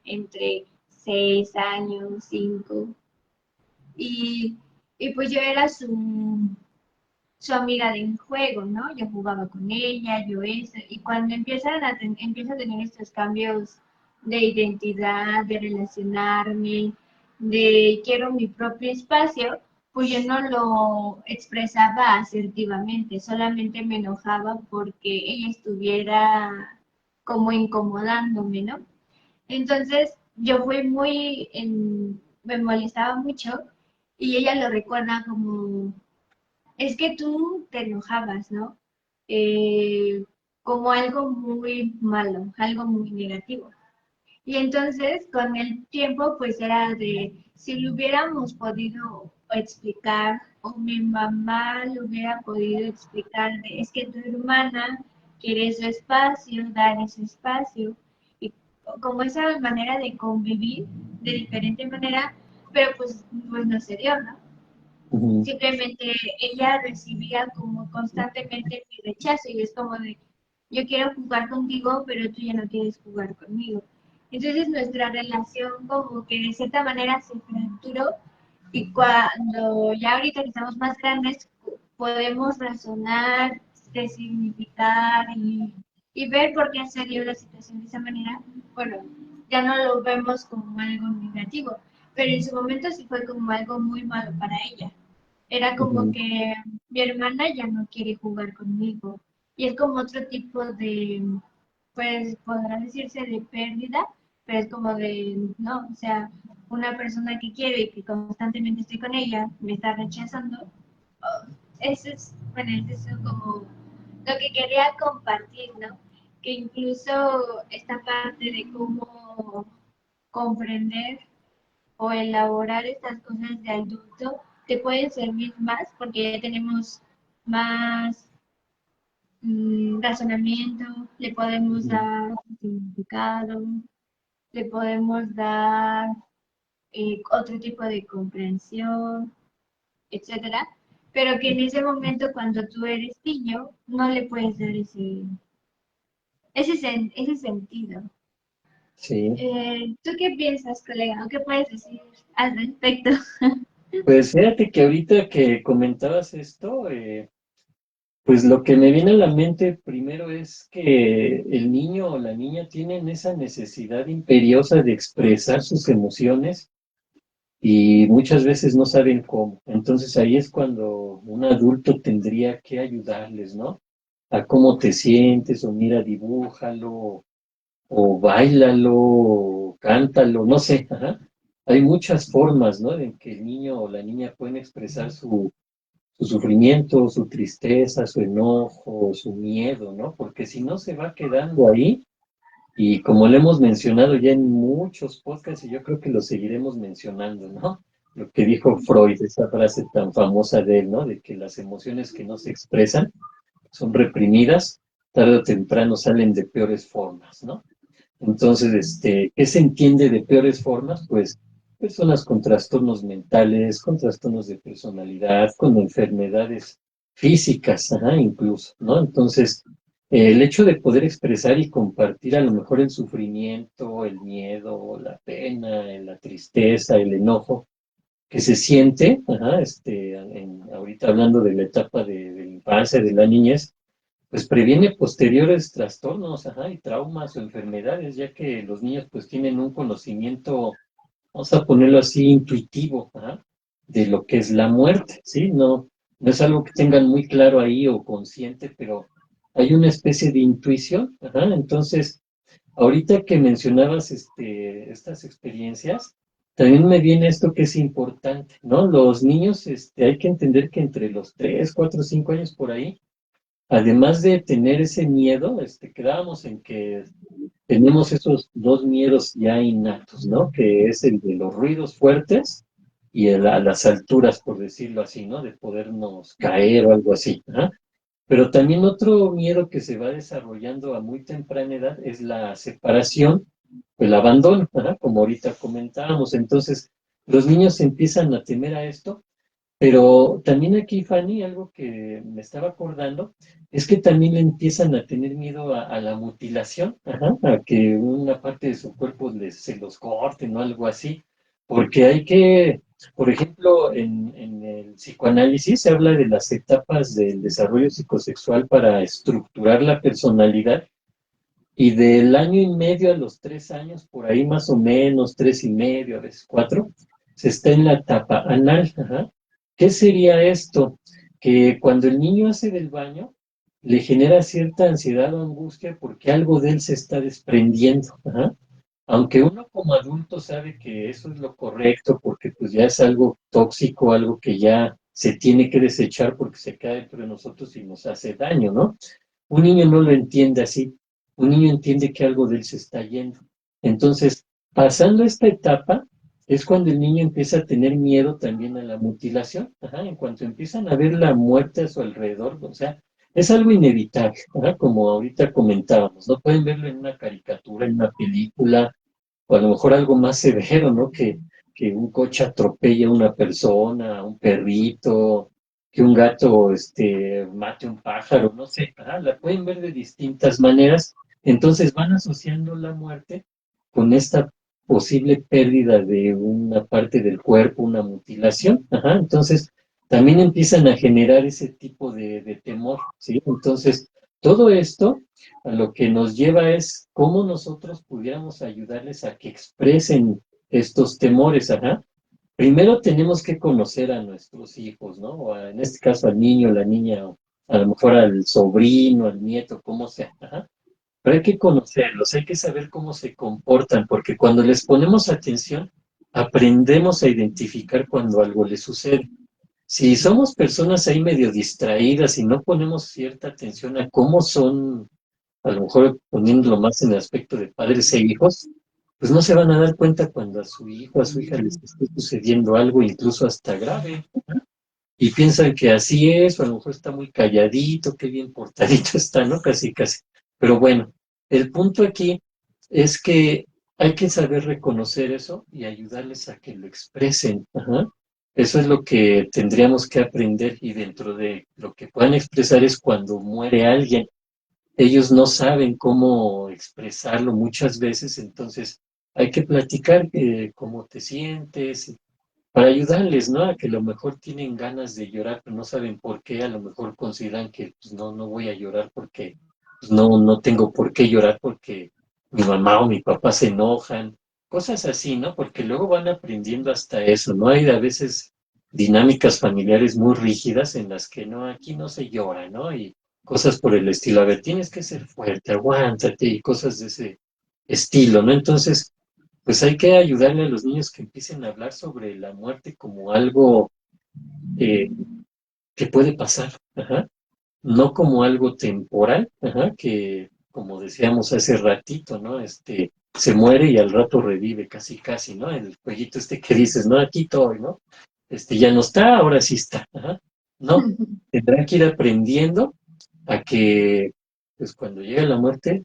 entre 6 años, 5, y, y pues yo era su amiga de un juego, ¿no? Yo jugaba con ella, yo eso, y cuando empiezo a tener estos cambios de identidad, de relacionarme, de quiero mi propio espacio, pues yo no lo expresaba asertivamente, solamente me enojaba porque ella estuviera como incomodándome, ¿no? Entonces yo fui me molestaba mucho y ella lo recuerda como es que tú te enojabas, ¿no? Eh, como algo muy malo, algo muy negativo. Y entonces, con el tiempo, pues era de, si lo hubiéramos podido explicar, o mi mamá lo hubiera podido explicar, es que tu hermana quiere su espacio, dar ese espacio, y como esa manera de convivir de diferente manera, pero pues no se dio, ¿no? ujú, Simplemente ella recibía como constantemente mi rechazo y es como de, yo quiero jugar contigo, pero tú ya no quieres jugar conmigo. Entonces nuestra relación como que de cierta manera se fracturó y cuando ya ahorita que estamos más grandes podemos razonar, resignificar y ver por qué se dio la situación de esa manera, bueno, ya no lo vemos como algo negativo, pero en su momento sí fue como algo muy malo para ella. Era como ujú, que mi hermana ya no quiere jugar conmigo. Y es como otro tipo de, pues podrá decirse de pérdida, pero es como de, no, o sea, una persona que quiero y que constantemente estoy con ella me está rechazando. Oh, eso es, bueno, eso es como lo que quería compartir, ¿no? Que incluso esta parte de cómo comprender o elaborar estas cosas de adulto te pueden servir más porque ya tenemos más razonamiento, le podemos ujú, dar significado, le podemos dar otro tipo de comprensión, etcétera, pero que en ese momento cuando tú eres niño no le puedes dar ese sentido. Sí. ¿Tú qué piensas, colega? ¿O qué puedes decir al respecto? Pues fíjate que ahorita que comentabas esto, pues lo que me viene a la mente primero es que el niño o la niña tienen esa necesidad imperiosa de expresar sus emociones y muchas veces no saben cómo. Entonces ahí es cuando un adulto tendría que ayudarles, ¿no? A cómo te sientes, o mira, dibújalo, o báilalo, o cántalo, no sé, ajá. Hay muchas formas, ¿no? En que el niño o la niña pueden expresar su sufrimiento, su tristeza, su enojo, su miedo, ¿no? Porque si no se va quedando ahí, y como lo hemos mencionado ya en muchos podcasts, y yo creo que lo seguiremos mencionando, ¿no? Lo que dijo Freud, esa frase tan famosa de él, ¿no? De que las emociones que no se expresan son reprimidas, tarde o temprano salen de peores formas, ¿no? Entonces, ¿qué se entiende de peores formas? Pues personas con trastornos mentales, con trastornos de personalidad, con enfermedades físicas, ajá, incluso, ¿no? Entonces, el hecho de poder expresar y compartir a lo mejor el sufrimiento, el miedo, la pena, la tristeza, el enojo que se siente, ajá, ahorita hablando de la etapa de la infancia, de la niñez, pues previene posteriores trastornos, ajá, y traumas o enfermedades, ya que los niños pues tienen un conocimiento, vamos a ponerlo así, intuitivo, ajá, de lo que es la muerte, ¿sí? No, no es algo que tengan muy claro ahí o consciente, pero hay una especie de intuición, ajá. Entonces, ahorita que mencionabas estas experiencias, también me viene esto que es importante, ¿no? Los niños, hay que entender que entre los 3, 4, 5 años por ahí, además de tener ese miedo, quedábamos en que tenemos esos dos miedos ya innatos, ¿no? Que es el de los ruidos fuertes y el a las alturas, por decirlo así, ¿no? De podernos caer o algo así, ¿ah? Pero también otro miedo que se va desarrollando a muy temprana edad es la separación, el abandono, ¿ah? Como ahorita comentábamos. Entonces, los niños empiezan a temer a esto, pero también aquí, Fanny, algo que me estaba acordando, es que también le empiezan a tener miedo a la mutilación, ajá, a que una parte de su cuerpo se los corten o algo así, porque hay que, por ejemplo, en el psicoanálisis se habla de las etapas del desarrollo psicosexual para estructurar la personalidad, y del año y medio a los 3 años, por ahí más o menos, 3 y medio, a veces 4, se está en la etapa anal. Ajá. ¿Qué sería esto? Que cuando el niño hace del baño, le genera cierta ansiedad o angustia porque algo de él se está desprendiendo. Ajá. Aunque uno como adulto sabe que eso es lo correcto porque pues ya es algo tóxico, algo que ya se tiene que desechar porque se cae dentro de nosotros y nos hace daño, ¿no? Un niño no lo entiende así. Un niño entiende que algo de él se está yendo. Entonces, pasando esta etapa, es cuando el niño empieza a tener miedo también a la mutilación. Ajá, en cuanto empiezan a ver la muerte a su alrededor, o sea, es algo inevitable, ajá, como ahorita comentábamos. No pueden verlo en una caricatura, en una película, o a lo mejor algo más severo, ¿no? Que un coche atropelle a una persona, a un perrito, que un gato mate a un pájaro, no sé, la pueden ver de distintas maneras. Entonces van asociando la muerte con esta posible pérdida de una parte del cuerpo, una mutilación. Ajá. Entonces también empiezan a generar ese tipo de temor, ¿sí? Entonces, todo esto a lo que nos lleva es cómo nosotros pudiéramos ayudarles a que expresen estos temores, ajá. Primero tenemos que conocer a nuestros hijos, ¿no? En este caso al niño, la niña, o a lo mejor al sobrino, al nieto, como sea, ajá. Pero hay que conocerlos, hay que saber cómo se comportan, porque cuando les ponemos atención, aprendemos a identificar cuando algo les sucede. Si somos personas ahí medio distraídas y no ponemos cierta atención a cómo son, a lo mejor poniéndolo más en el aspecto de padres e hijos, pues no se van a dar cuenta cuando a su hijo, a su hija les esté sucediendo algo, incluso hasta grave, y piensan que así es, o a lo mejor está muy calladito, qué bien portadito está, ¿no? Casi, casi. Pero bueno, el punto aquí es que hay que saber reconocer eso y ayudarles a que lo expresen. Ajá. Eso es lo que tendríamos que aprender, y dentro de lo que puedan expresar es cuando muere alguien. ellos no saben cómo expresarlo muchas veces, entonces hay que platicar cómo te sientes, para ayudarles, ¿no? A que a lo mejor tienen ganas de llorar, pero no saben por qué, a lo mejor consideran que pues, no, no voy a llorar porque pues, no, no tengo por qué llorar porque mi mamá o mi papá se enojan, cosas así, ¿no? Porque luego van aprendiendo hasta eso, ¿no? Hay a veces dinámicas familiares muy rígidas en las que no, aquí no se llora, ¿no? Y cosas por el estilo, a ver, tienes que ser fuerte, aguántate y cosas de ese estilo, ¿no? Entonces, pues hay que ayudarle a los niños que empiecen a hablar sobre la muerte como algo eh, que puede pasar, ajá, no como algo temporal, ajá, que como decíamos hace ratito, ¿no? Se muere y al rato revive, casi, casi, ¿no? El jueguito que dices, no, aquí estoy, ¿no? Ya no está, ahora sí está, ajá. No, tendrán que ir aprendiendo a que, pues cuando llega la muerte,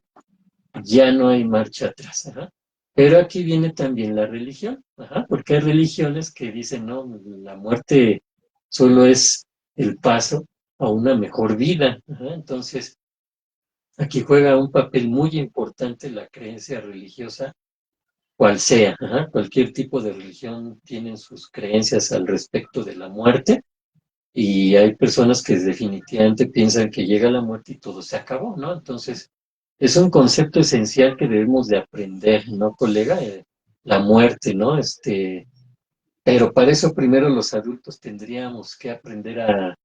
ya no hay marcha atrás, ajá. Pero aquí viene también la religión, ajá, porque hay religiones que dicen, no, la muerte solo es el paso a una mejor vida, ajá. Entonces, aquí juega un papel muy importante la creencia religiosa, cual sea, ajá. Cualquier tipo de religión tiene sus creencias al respecto de la muerte, y hay personas que definitivamente piensan que llega la muerte y todo se acabó, ¿no? Entonces, es un concepto esencial que debemos de aprender, ¿no, colega? La muerte, ¿no? Pero para eso primero los adultos tendríamos que aprender a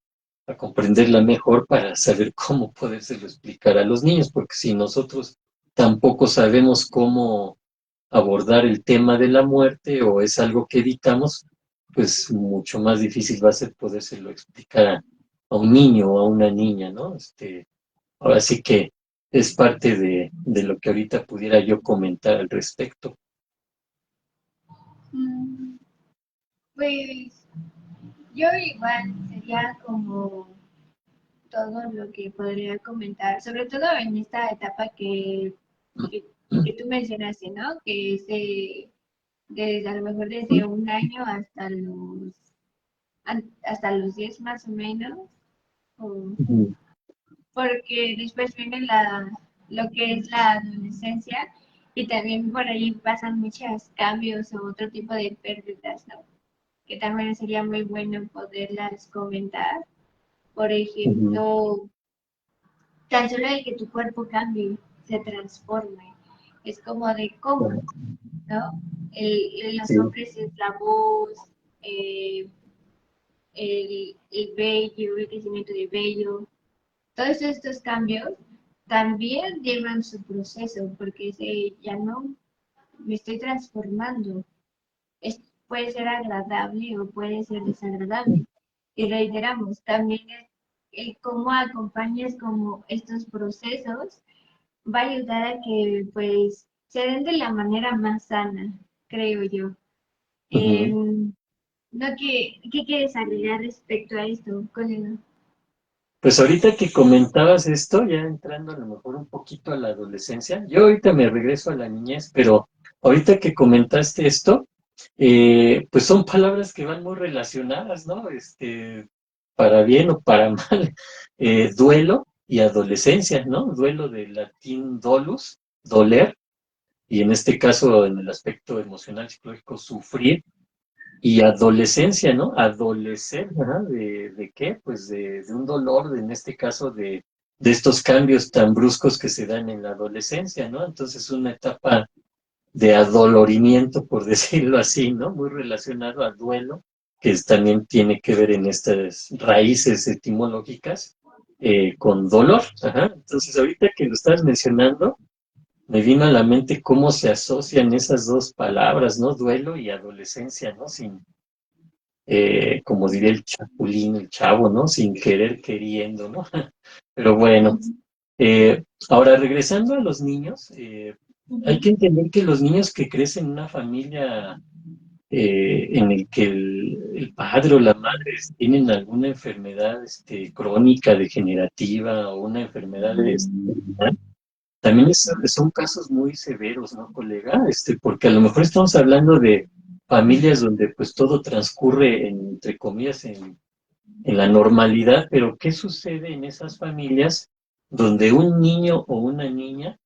comprenderla mejor para saber cómo podérselo explicar a los niños, porque si nosotros tampoco sabemos cómo abordar el tema de la muerte o es algo que evitamos, pues mucho más difícil va a ser podérselo explicar a un niño o a una niña, ¿no? Ahora sí que es parte de lo que ahorita pudiera yo comentar al respecto. Mm, Pues yo igual sería como todo lo que podría comentar, sobre todo en esta etapa que, que tú mencionaste, ¿no? Que es desde a lo mejor desde un año hasta los 10 más o menos, o- Ujú. porque después viene lo que es la adolescencia y también por ahí pasan muchos cambios o otro tipo de pérdidas, ¿no? Que también sería muy bueno poderlas comentar. Por Ujú. ejemplo, tan solo el que tu cuerpo cambie, se transforme. Es como de cómo, ¿no? En los Sí. hombres es la voz, eh, el vello, el crecimiento del vello. Todos estos cambios también llevan su proceso, porque ya no me estoy transformando. Es, puede ser agradable o puede ser desagradable. Y reiteramos, también el cómo acompañas como estos procesos va a ayudar a que pues se den de la manera más sana, creo yo. Ujú. No, ¿qué quieres agregar respecto a esto, Colin? Pues ahorita que comentabas esto, ya entrando a lo mejor un poquito a la adolescencia, yo ahorita me regreso a la niñez, pero ahorita que comentaste esto, pues son palabras que van muy relacionadas, ¿no? Para bien o para mal, duelo y adolescencia, ¿no? Duelo del latín dolus, doler, y en este caso, en el aspecto emocional, psicológico, sufrir, y adolescencia, ¿no? Adolecer, ¿verdad? ¿De qué? Pues de un dolor, en este caso de estos cambios tan bruscos que se dan en la adolescencia, ¿no? Entonces, una etapa de adolorimiento, por decirlo así, ¿no? Muy relacionado al duelo, que también tiene que ver en estas raíces etimológicas con dolor. Ajá. Entonces, ahorita que lo estás mencionando, me vino a la mente cómo se asocian esas dos palabras, ¿no? Duelo y adolescencia, ¿no? Como diría el chapulín, el chavo, ¿no? Sin querer queriendo, ¿no? Pero bueno, ahora regresando a los niños, hay que entender que los niños que crecen en una familia en el que el padre o la madre tienen alguna enfermedad crónica, degenerativa o una enfermedad terminal, también son casos muy severos, ¿no, colega? Porque a lo mejor estamos hablando de familias donde pues todo transcurre, entre comillas, en la normalidad, pero ¿qué sucede en esas familias donde un niño o una niña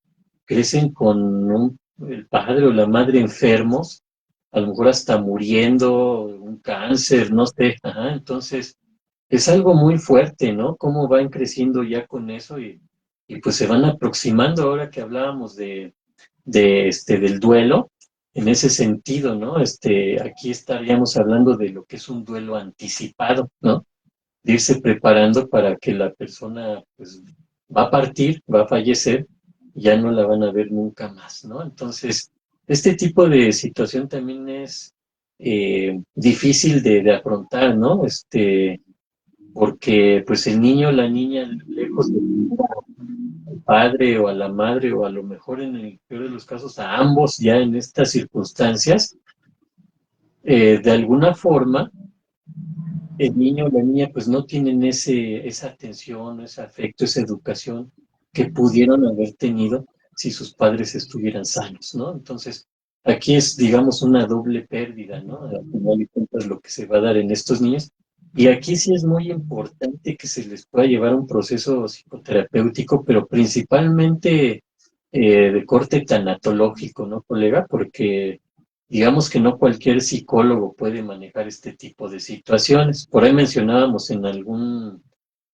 crecen con el padre o la madre enfermos, a lo mejor hasta muriendo, un cáncer, no sé, ajá, entonces es algo muy fuerte, ¿no? Cómo van creciendo ya con eso y pues se van aproximando ahora que hablábamos del duelo, en ese sentido, ¿no? Aquí estaríamos hablando de lo que es un duelo anticipado, ¿no? De irse preparando para que la persona, pues, va a partir, va a fallecer, ya no la van a ver nunca más, ¿no? Entonces, este tipo de situación también es difícil de afrontar, ¿no? Porque pues el niño o la niña, lejos de padre o a la madre o a lo mejor en el peor de los casos a ambos ya en estas circunstancias, de alguna forma el niño o la niña pues no tienen esa atención, ese afecto, esa educación que pudieron haber tenido si sus padres estuvieran sanos, ¿no? Entonces, aquí es, digamos, una doble pérdida, ¿no? Al final de cuentas, lo que se va a dar en estos niños. Y aquí sí es muy importante que se les pueda llevar un proceso psicoterapéutico, pero principalmente de corte tanatológico, ¿no, colega? Porque digamos que no cualquier psicólogo puede manejar este tipo de situaciones. Por ahí mencionábamos en algún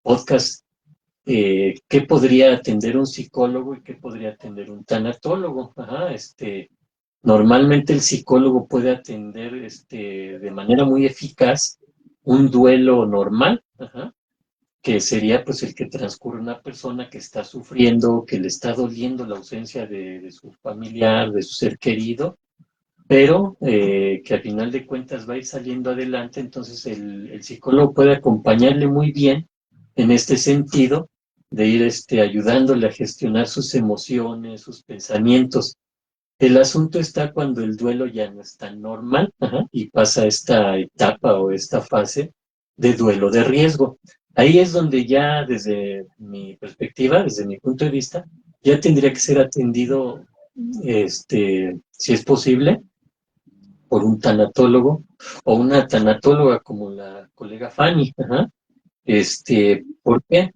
podcast qué podría atender un psicólogo y qué podría atender un tanatólogo. Ajá, normalmente el psicólogo puede atender de manera muy eficaz un duelo normal, ajá, que sería pues el que transcurre una persona que está sufriendo, que le está doliendo la ausencia de su familiar, de su ser querido, pero que al final de cuentas va a ir saliendo adelante, entonces el psicólogo puede acompañarle muy bien en este sentido de ir ayudándole a gestionar sus emociones, sus pensamientos. El asunto está cuando el duelo ya no es tan normal, ajá, y pasa esta etapa o esta fase de duelo de riesgo. Ahí es donde ya desde mi perspectiva, desde mi punto de vista, ya tendría que ser atendido, si es posible, por un tanatólogo o una tanatóloga como la colega Fanny. Ajá. ¿Por qué?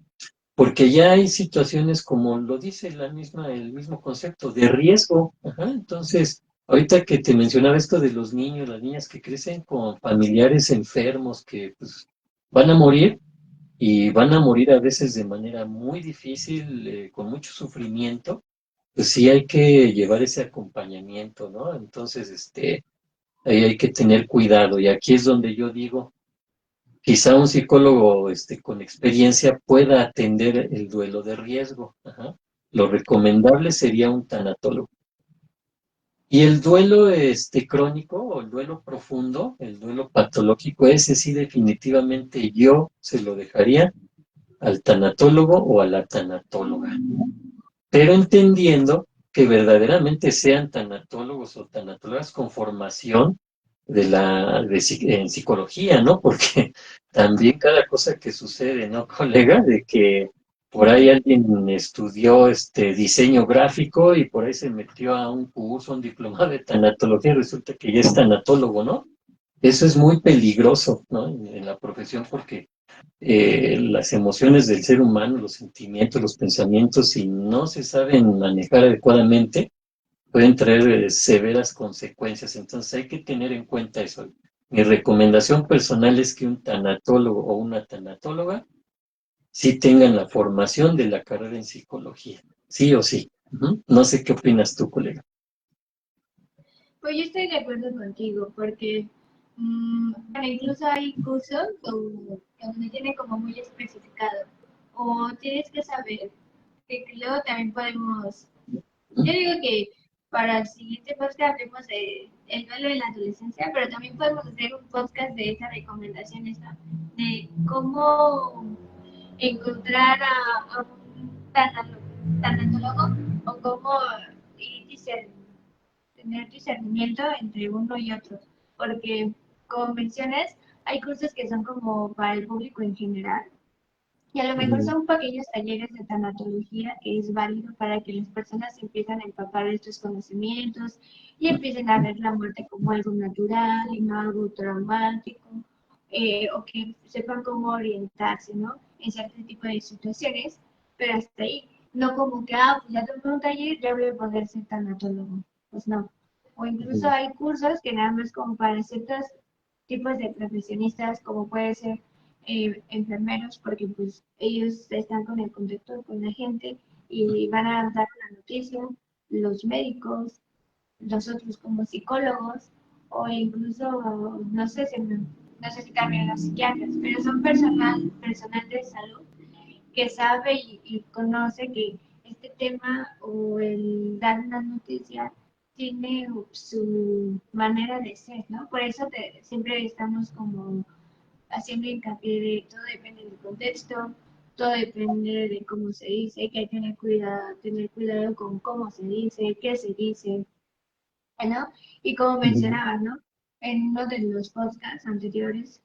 Porque ya hay situaciones como lo dice el mismo concepto de riesgo. Ajá. Entonces, ahorita que te mencionaba esto de los niños, las niñas que crecen con familiares enfermos que pues, van a morir y van a morir a veces de manera muy difícil, con mucho sufrimiento, pues sí hay que llevar ese acompañamiento, ¿no? Entonces, ahí hay que tener cuidado. Y aquí es donde yo digo, quizá un psicólogo con experiencia pueda atender el duelo de riesgo. Ajá. Lo recomendable sería un tanatólogo. Y el duelo crónico o el duelo profundo, el duelo patológico, ese sí definitivamente yo se lo dejaría al tanatólogo o a la tanatóloga, pero entendiendo que verdaderamente sean tanatólogos o tanatólogas con formación en psicología, ¿no? Porque también cada cosa que sucede, ¿no, colega? De que por ahí alguien estudió diseño gráfico y por ahí se metió a un curso, un diplomado de tanatología y resulta que ya es tanatólogo, ¿no? Eso es muy peligroso, ¿no? En la profesión porque las emociones del ser humano, los sentimientos, los pensamientos, si no se saben manejar adecuadamente, pueden traer severas consecuencias. Entonces hay que tener en cuenta eso. Mi recomendación personal es que un tanatólogo o una tanatóloga sí tengan la formación de la carrera en psicología, sí o sí. Ujú. No sé qué opinas tú, colega. Pues yo estoy de acuerdo contigo, porque bueno, incluso hay cursos donde tiene como muy especificado, o tienes que saber, que luego también podemos, yo digo que para el siguiente podcast hablemos de el duelo en la adolescencia, pero también podemos hacer un podcast de esas recomendaciones, ¿no? De cómo encontrar a un tanatólogo o cómo ir tener discernimiento entre uno y otro, porque como mencionas, hay cursos que son como para el público en general y a lo mejor Mm, son pequeños talleres de tanatología que es válido para que las personas empiezan a empapar estos conocimientos y empiecen a ver la muerte como algo natural y no algo traumático, o que sepan cómo orientarse, ¿no? En cierto tipo de situaciones, pero hasta ahí. No como que, pues ya tomé un taller, ya voy a poder ser tanatólogo. Pues no. O incluso hay cursos que nada más como para ciertos tipos de profesionistas, como puede ser enfermeros, porque pues ellos están con el contacto con la gente y van a dar una noticia, los médicos, los otros como psicólogos, o incluso, no sé si también los psiquiatras, pero son personal de salud que sabe y conoce que este tema o el dar una noticia tiene su manera de ser, ¿no? Por eso siempre estamos como haciendo hincapié de todo depende del contexto, todo depende de cómo se dice, que hay que tener cuidado con cómo se dice, qué se dice, ¿no? Y como mencionabas, ¿no? En uno de los podcasts anteriores,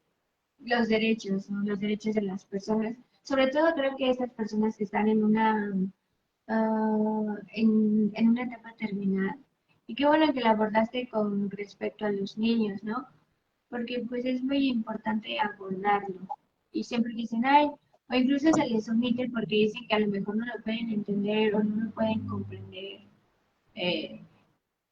los derechos, ¿no? Los derechos de las personas. Sobre todo creo que estas personas que están en una etapa terminal. Y qué bueno que la abordaste con respecto a los niños, ¿no? Porque pues es muy importante abordarlo. Y siempre dicen, ay, o incluso se les omite porque dicen que a lo mejor no lo pueden entender o no lo pueden comprender. Eh,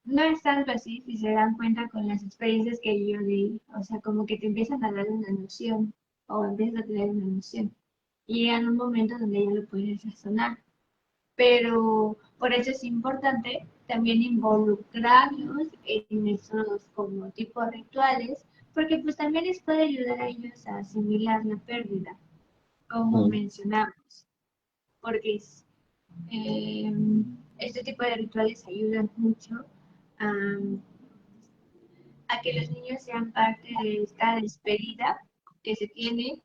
no es tanto así si se dan cuenta con las experiencias que yo di, o sea, como que te empiezan a dar una noción o empiezas a tener una noción y llegan un momento donde ya lo puedes razonar. Pero por eso es importante también involucrarlos en esos como tipos rituales, porque pues también les puede ayudar a ellos a asimilar la pérdida, como mencionamos, porque eh, este tipo de rituales ayudan mucho a, a que los niños sean parte de esta despedida que se tiene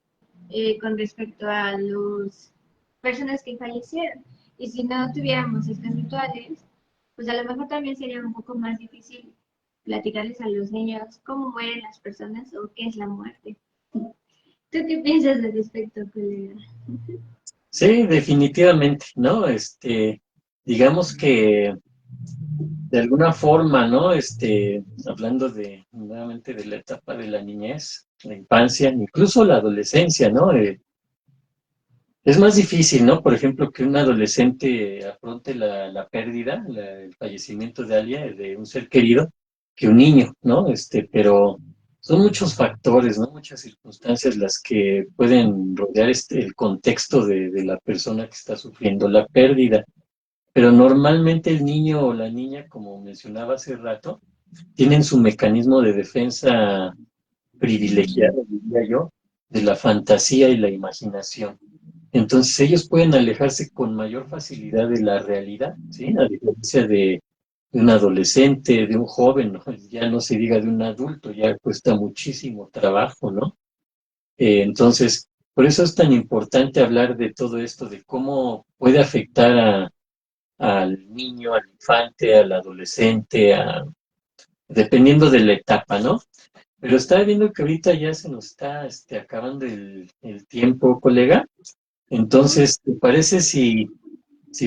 con respecto a las personas que fallecieron. Y si no tuviéramos estos rituales, pues a lo mejor también sería un poco más difícil platicarles a los niños cómo mueren las personas o qué es la muerte. ¿Tú qué piensas al respecto, colega? Sí, definitivamente, ¿no? Digamos que de alguna forma, ¿no? Hablando nuevamente de la etapa de la niñez, la infancia, incluso la adolescencia, ¿no? Es más difícil, ¿no? Por ejemplo, que un adolescente afronte la pérdida, el fallecimiento de alguien, de un ser querido, que un niño, ¿no? Pero son muchos factores, ¿no? Muchas circunstancias las que pueden rodear el contexto de la persona que está sufriendo la pérdida. Pero normalmente el niño o la niña, como mencionaba hace rato, tienen su mecanismo de defensa privilegiado, diría yo, de la fantasía y la imaginación. Entonces ellos pueden alejarse con mayor facilidad de la realidad, ¿sí? A diferencia de un adolescente, de un joven, ¿no? Ya no se diga de un adulto, ya cuesta muchísimo trabajo, ¿no? Entonces, por eso es tan importante hablar de todo esto, de cómo puede afectar al niño, al infante, al adolescente, dependiendo de la etapa, ¿no? Pero estaba viendo que ahorita ya se nos está acabando el tiempo, colega. Entonces, ¿te parece si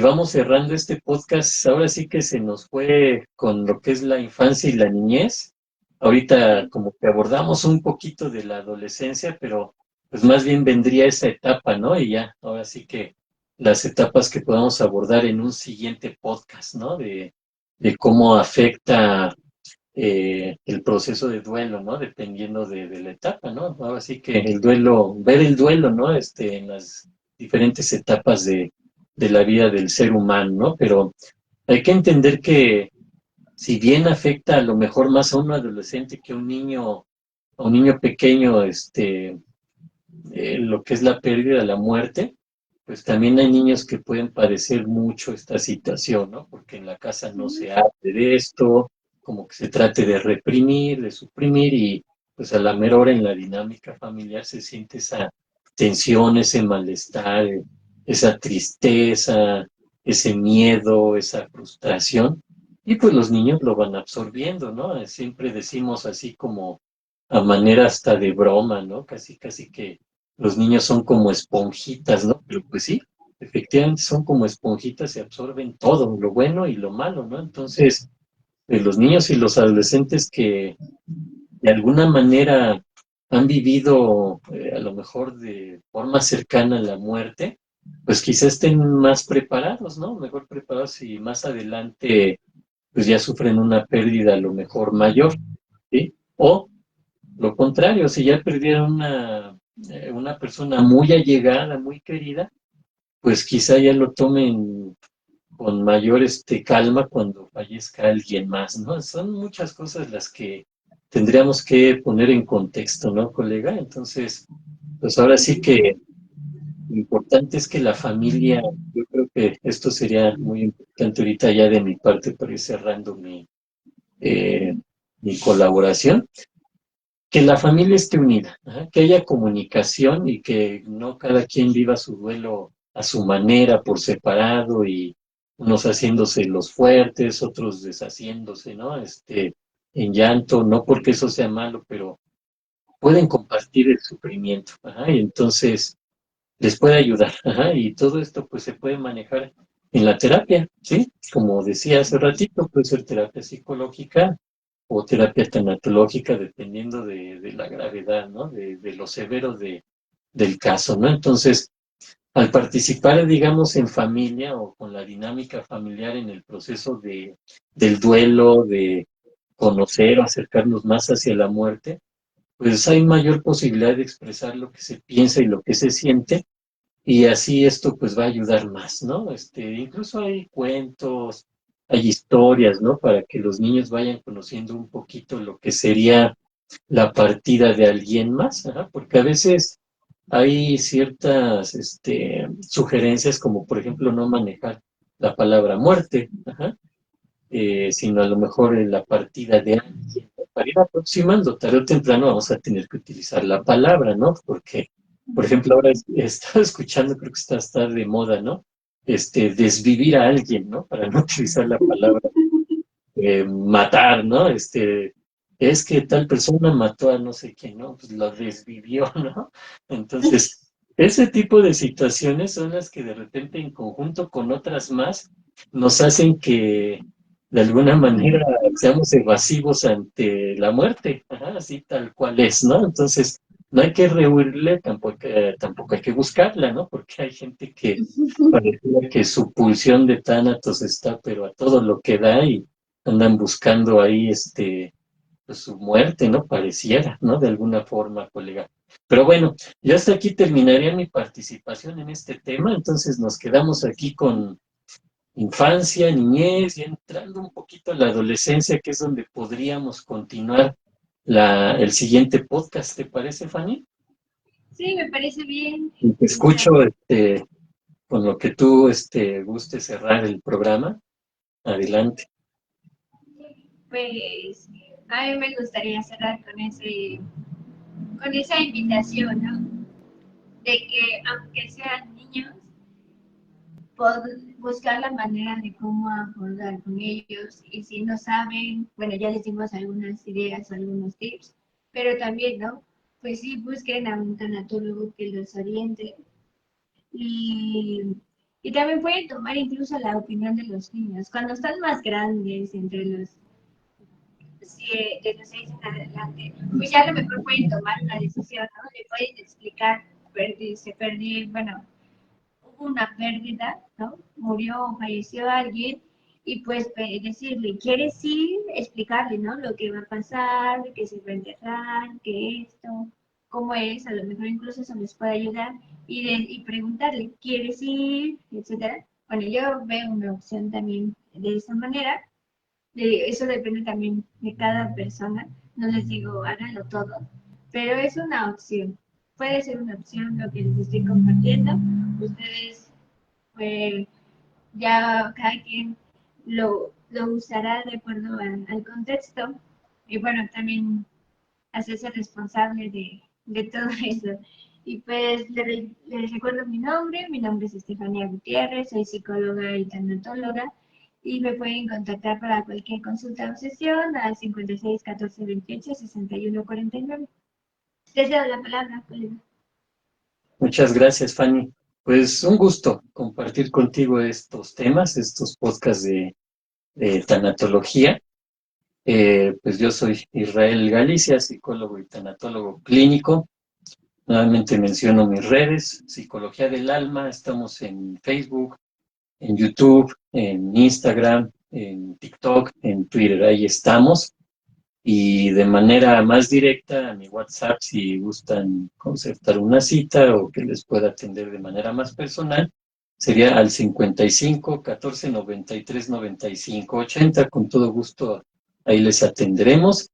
vamos cerrando este podcast? Ahora sí que se nos fue con lo que es la infancia y la niñez. Ahorita como que abordamos un poquito de la adolescencia, pero pues más bien vendría esa etapa, ¿no? Y ya, ahora sí que las etapas que podamos abordar en un siguiente podcast, ¿no? De cómo afecta el proceso de duelo, ¿no? Dependiendo de la etapa, ¿no? Ahora sí que el duelo, ver el duelo, ¿no? En las diferentes etapas de la vida del ser humano, ¿no? Pero hay que entender que si bien afecta a lo mejor más a un adolescente que a un niño pequeño, lo que es la pérdida, la muerte, pues también hay niños que pueden padecer mucho esta situación, ¿no? Porque en la casa no se habla de esto, como que se trate de reprimir, de suprimir y pues a la mera hora en la dinámica familiar se siente esa tensión, ese malestar, esa tristeza, ese miedo, esa frustración y pues los niños lo van absorbiendo, ¿no? Siempre decimos así como a manera hasta de broma, ¿no? Casi, casi que los niños son como esponjitas, ¿no? Pero pues sí, efectivamente son como esponjitas y absorben todo, lo bueno y lo malo, ¿no? Entonces, los niños y los adolescentes que de alguna manera han vivido a lo mejor de forma cercana a la muerte, pues quizá estén más preparados, ¿no? Mejor preparados y más adelante pues ya sufren una pérdida a lo mejor mayor, ¿sí? O lo contrario, si ya perdieron una persona muy allegada, muy querida, pues quizá ya lo tomen con mayor calma cuando fallezca alguien más, ¿no? Son muchas cosas las que tendríamos que poner en contexto, ¿no, colega? Entonces, pues ahora sí que lo importante es que la familia, yo creo que esto sería muy importante ahorita ya de mi parte para ir cerrando eh, mi colaboración, que la familia esté unida, ajá, que haya comunicación y que no cada quien viva su duelo a su manera, por separado, y unos haciéndose los fuertes, otros deshaciéndose, ¿no? En llanto, no porque eso sea malo, pero pueden compartir el sufrimiento, ajá, y entonces les puede ayudar, ajá, y todo esto pues se puede manejar en la terapia, ¿sí? Como decía hace ratito, puede ser terapia psicológica o terapia tanatológica, dependiendo de la gravedad, ¿no? De lo severo del caso, ¿no? Entonces, al participar, digamos, en familia o con la dinámica familiar en el proceso del duelo, de conocer o acercarnos más hacia la muerte, pues hay mayor posibilidad de expresar lo que se piensa y lo que se siente, y así esto pues va a ayudar más, ¿no? Incluso hay cuentos, hay historias, ¿no? Para que los niños vayan conociendo un poquito lo que sería la partida de alguien más, ajá, porque a veces hay ciertas sugerencias, como por ejemplo no manejar la palabra muerte, ajá, sino a lo mejor en la partida de alguien. Para ir aproximando, tarde o temprano vamos a tener que utilizar la palabra, ¿no? Porque, por ejemplo, ahora he estado escuchando, creo que está de moda, ¿no? Desvivir a alguien, ¿no? Para no utilizar la palabra matar, ¿no? Es que tal persona mató a no sé quién, ¿no? Pues lo desvivió, ¿no? Entonces, ese tipo de situaciones son las que de repente en conjunto con otras más nos hacen que de alguna manera seamos evasivos ante la muerte, ajá, así tal cual es, ¿no? Entonces, no hay que rehuirle, tampoco hay que buscarla, ¿no? Porque hay gente que pareciera que su pulsión de tánatos está, pero a todo lo que da, y andan buscando ahí pues, su muerte, ¿no? Pareciera, ¿no? De alguna forma, colega. Pero bueno, yo hasta aquí terminaría mi participación en este tema, entonces nos quedamos aquí con infancia, niñez, y entrando un poquito a la adolescencia, que es donde podríamos continuar el siguiente podcast, ¿te parece, Fanny? Sí, me parece bien. Y te O sea, escucho, con lo que tú, guste cerrar el programa, adelante. pues a mí me gustaría cerrar con esa invitación, ¿no? De que aunque sean niños, buscar la manera de cómo abordar con ellos, y si no saben, bueno, ya les dimos algunas ideas, algunos tips, pero también, ¿no? Pues sí, busquen a un tanatólogo que los oriente, y, y también pueden tomar incluso la opinión de los niños. Cuando están más grandes, entre los de los 6 en adelante, pues ya a lo mejor pueden tomar una decisión, ¿no? Le pueden explicar, se perdió, bueno, hubo una pérdida, ¿no? Murió o falleció alguien, y pues decirle, ¿quieres ir? Explicarle, ¿no? Lo que va a pasar, que se va a enterrar, que esto, cómo es, a lo mejor incluso eso les puede ayudar, y preguntarle, ¿quieres ir? Etcétera. Bueno, yo veo una opción también de esa manera. Eso depende también de cada persona, no les digo háganlo todo, pero es una opción. Puede ser una opción lo que les estoy compartiendo. Ustedes, pues, ya cada quien lo usará de acuerdo al contexto, y bueno, también hacerse responsable de todo eso. Y pues les recuerdo mi nombre es Estefanía Gutiérrez, soy psicóloga y tanatóloga, y me pueden contactar para cualquier consulta o sesión al 56 14 28 61 49. Les doy la palabra, colega. Muchas gracias, Fanny. Pues un gusto compartir contigo estos temas, estos podcasts de tanatología. Pues yo soy Israel Galicia, psicólogo y tanatólogo clínico. Nuevamente menciono mis redes, Psicología del Alma, estamos en Facebook, en YouTube, en Instagram, en TikTok, en Twitter, ahí estamos. Y de manera más directa a mi WhatsApp, si gustan concertar una cita o que les pueda atender de manera más personal, sería al 55 14 93 95 80. Con todo gusto ahí les atenderemos.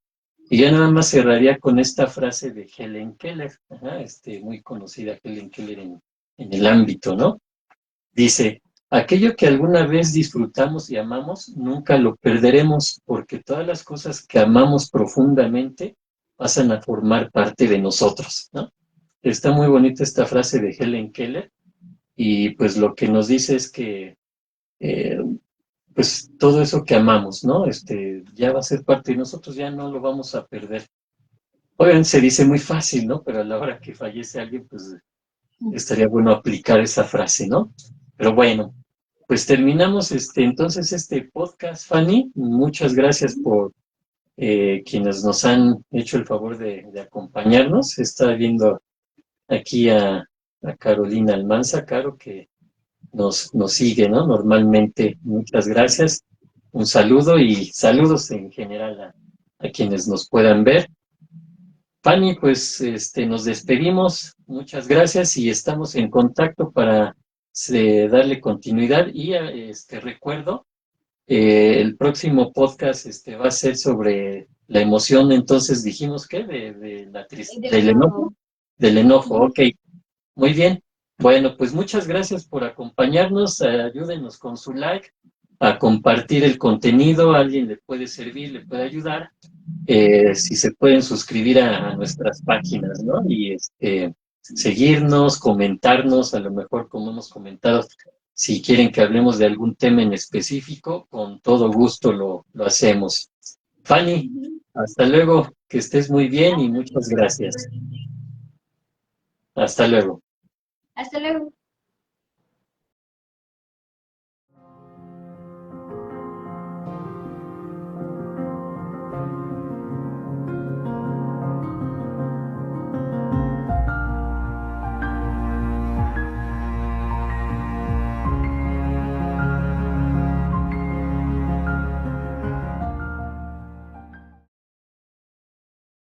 Y ya nada más cerraría con esta frase de Helen Keller, muy conocida Helen Keller en el ámbito, ¿no? Dice, aquello que alguna vez disfrutamos y amamos, nunca lo perderemos, porque todas las cosas que amamos profundamente pasan a formar parte de nosotros, ¿no? Está muy bonita esta frase de Helen Keller, y pues lo que nos dice es que eh, pues todo eso que amamos, ¿no? Ya va a ser parte de nosotros, ya no lo vamos a perder. Obviamente se dice muy fácil, ¿no? Pero a la hora que fallece alguien, pues estaría bueno aplicar esa frase, ¿no? Pero bueno, pues terminamos entonces este podcast, Fanny. Muchas gracias por quienes nos han hecho el favor de acompañarnos. Está viendo aquí a Carolina Almanza, Caro, que nos sigue, ¿no? Normalmente. Muchas gracias. Un saludo y saludos en general a quienes nos puedan ver. Fanny, pues nos despedimos. Muchas gracias y estamos en contacto para darle continuidad. Y recuerdo, el próximo podcast va a ser sobre la emoción. Entonces dijimos que de la Del del enojo. enojo. Del enojo, ok. Muy bien. Bueno, pues muchas gracias por acompañarnos. Ayúdenos con su like, a compartir el contenido. A alguien le puede servir, le puede ayudar. Si se pueden suscribir a nuestras páginas, ¿no? Y seguirnos, comentarnos, a lo mejor como hemos comentado, si quieren que hablemos de algún tema en específico, con todo gusto lo hacemos. Fanny, hasta luego, que estés muy bien y muchas gracias. Hasta luego. Hasta luego.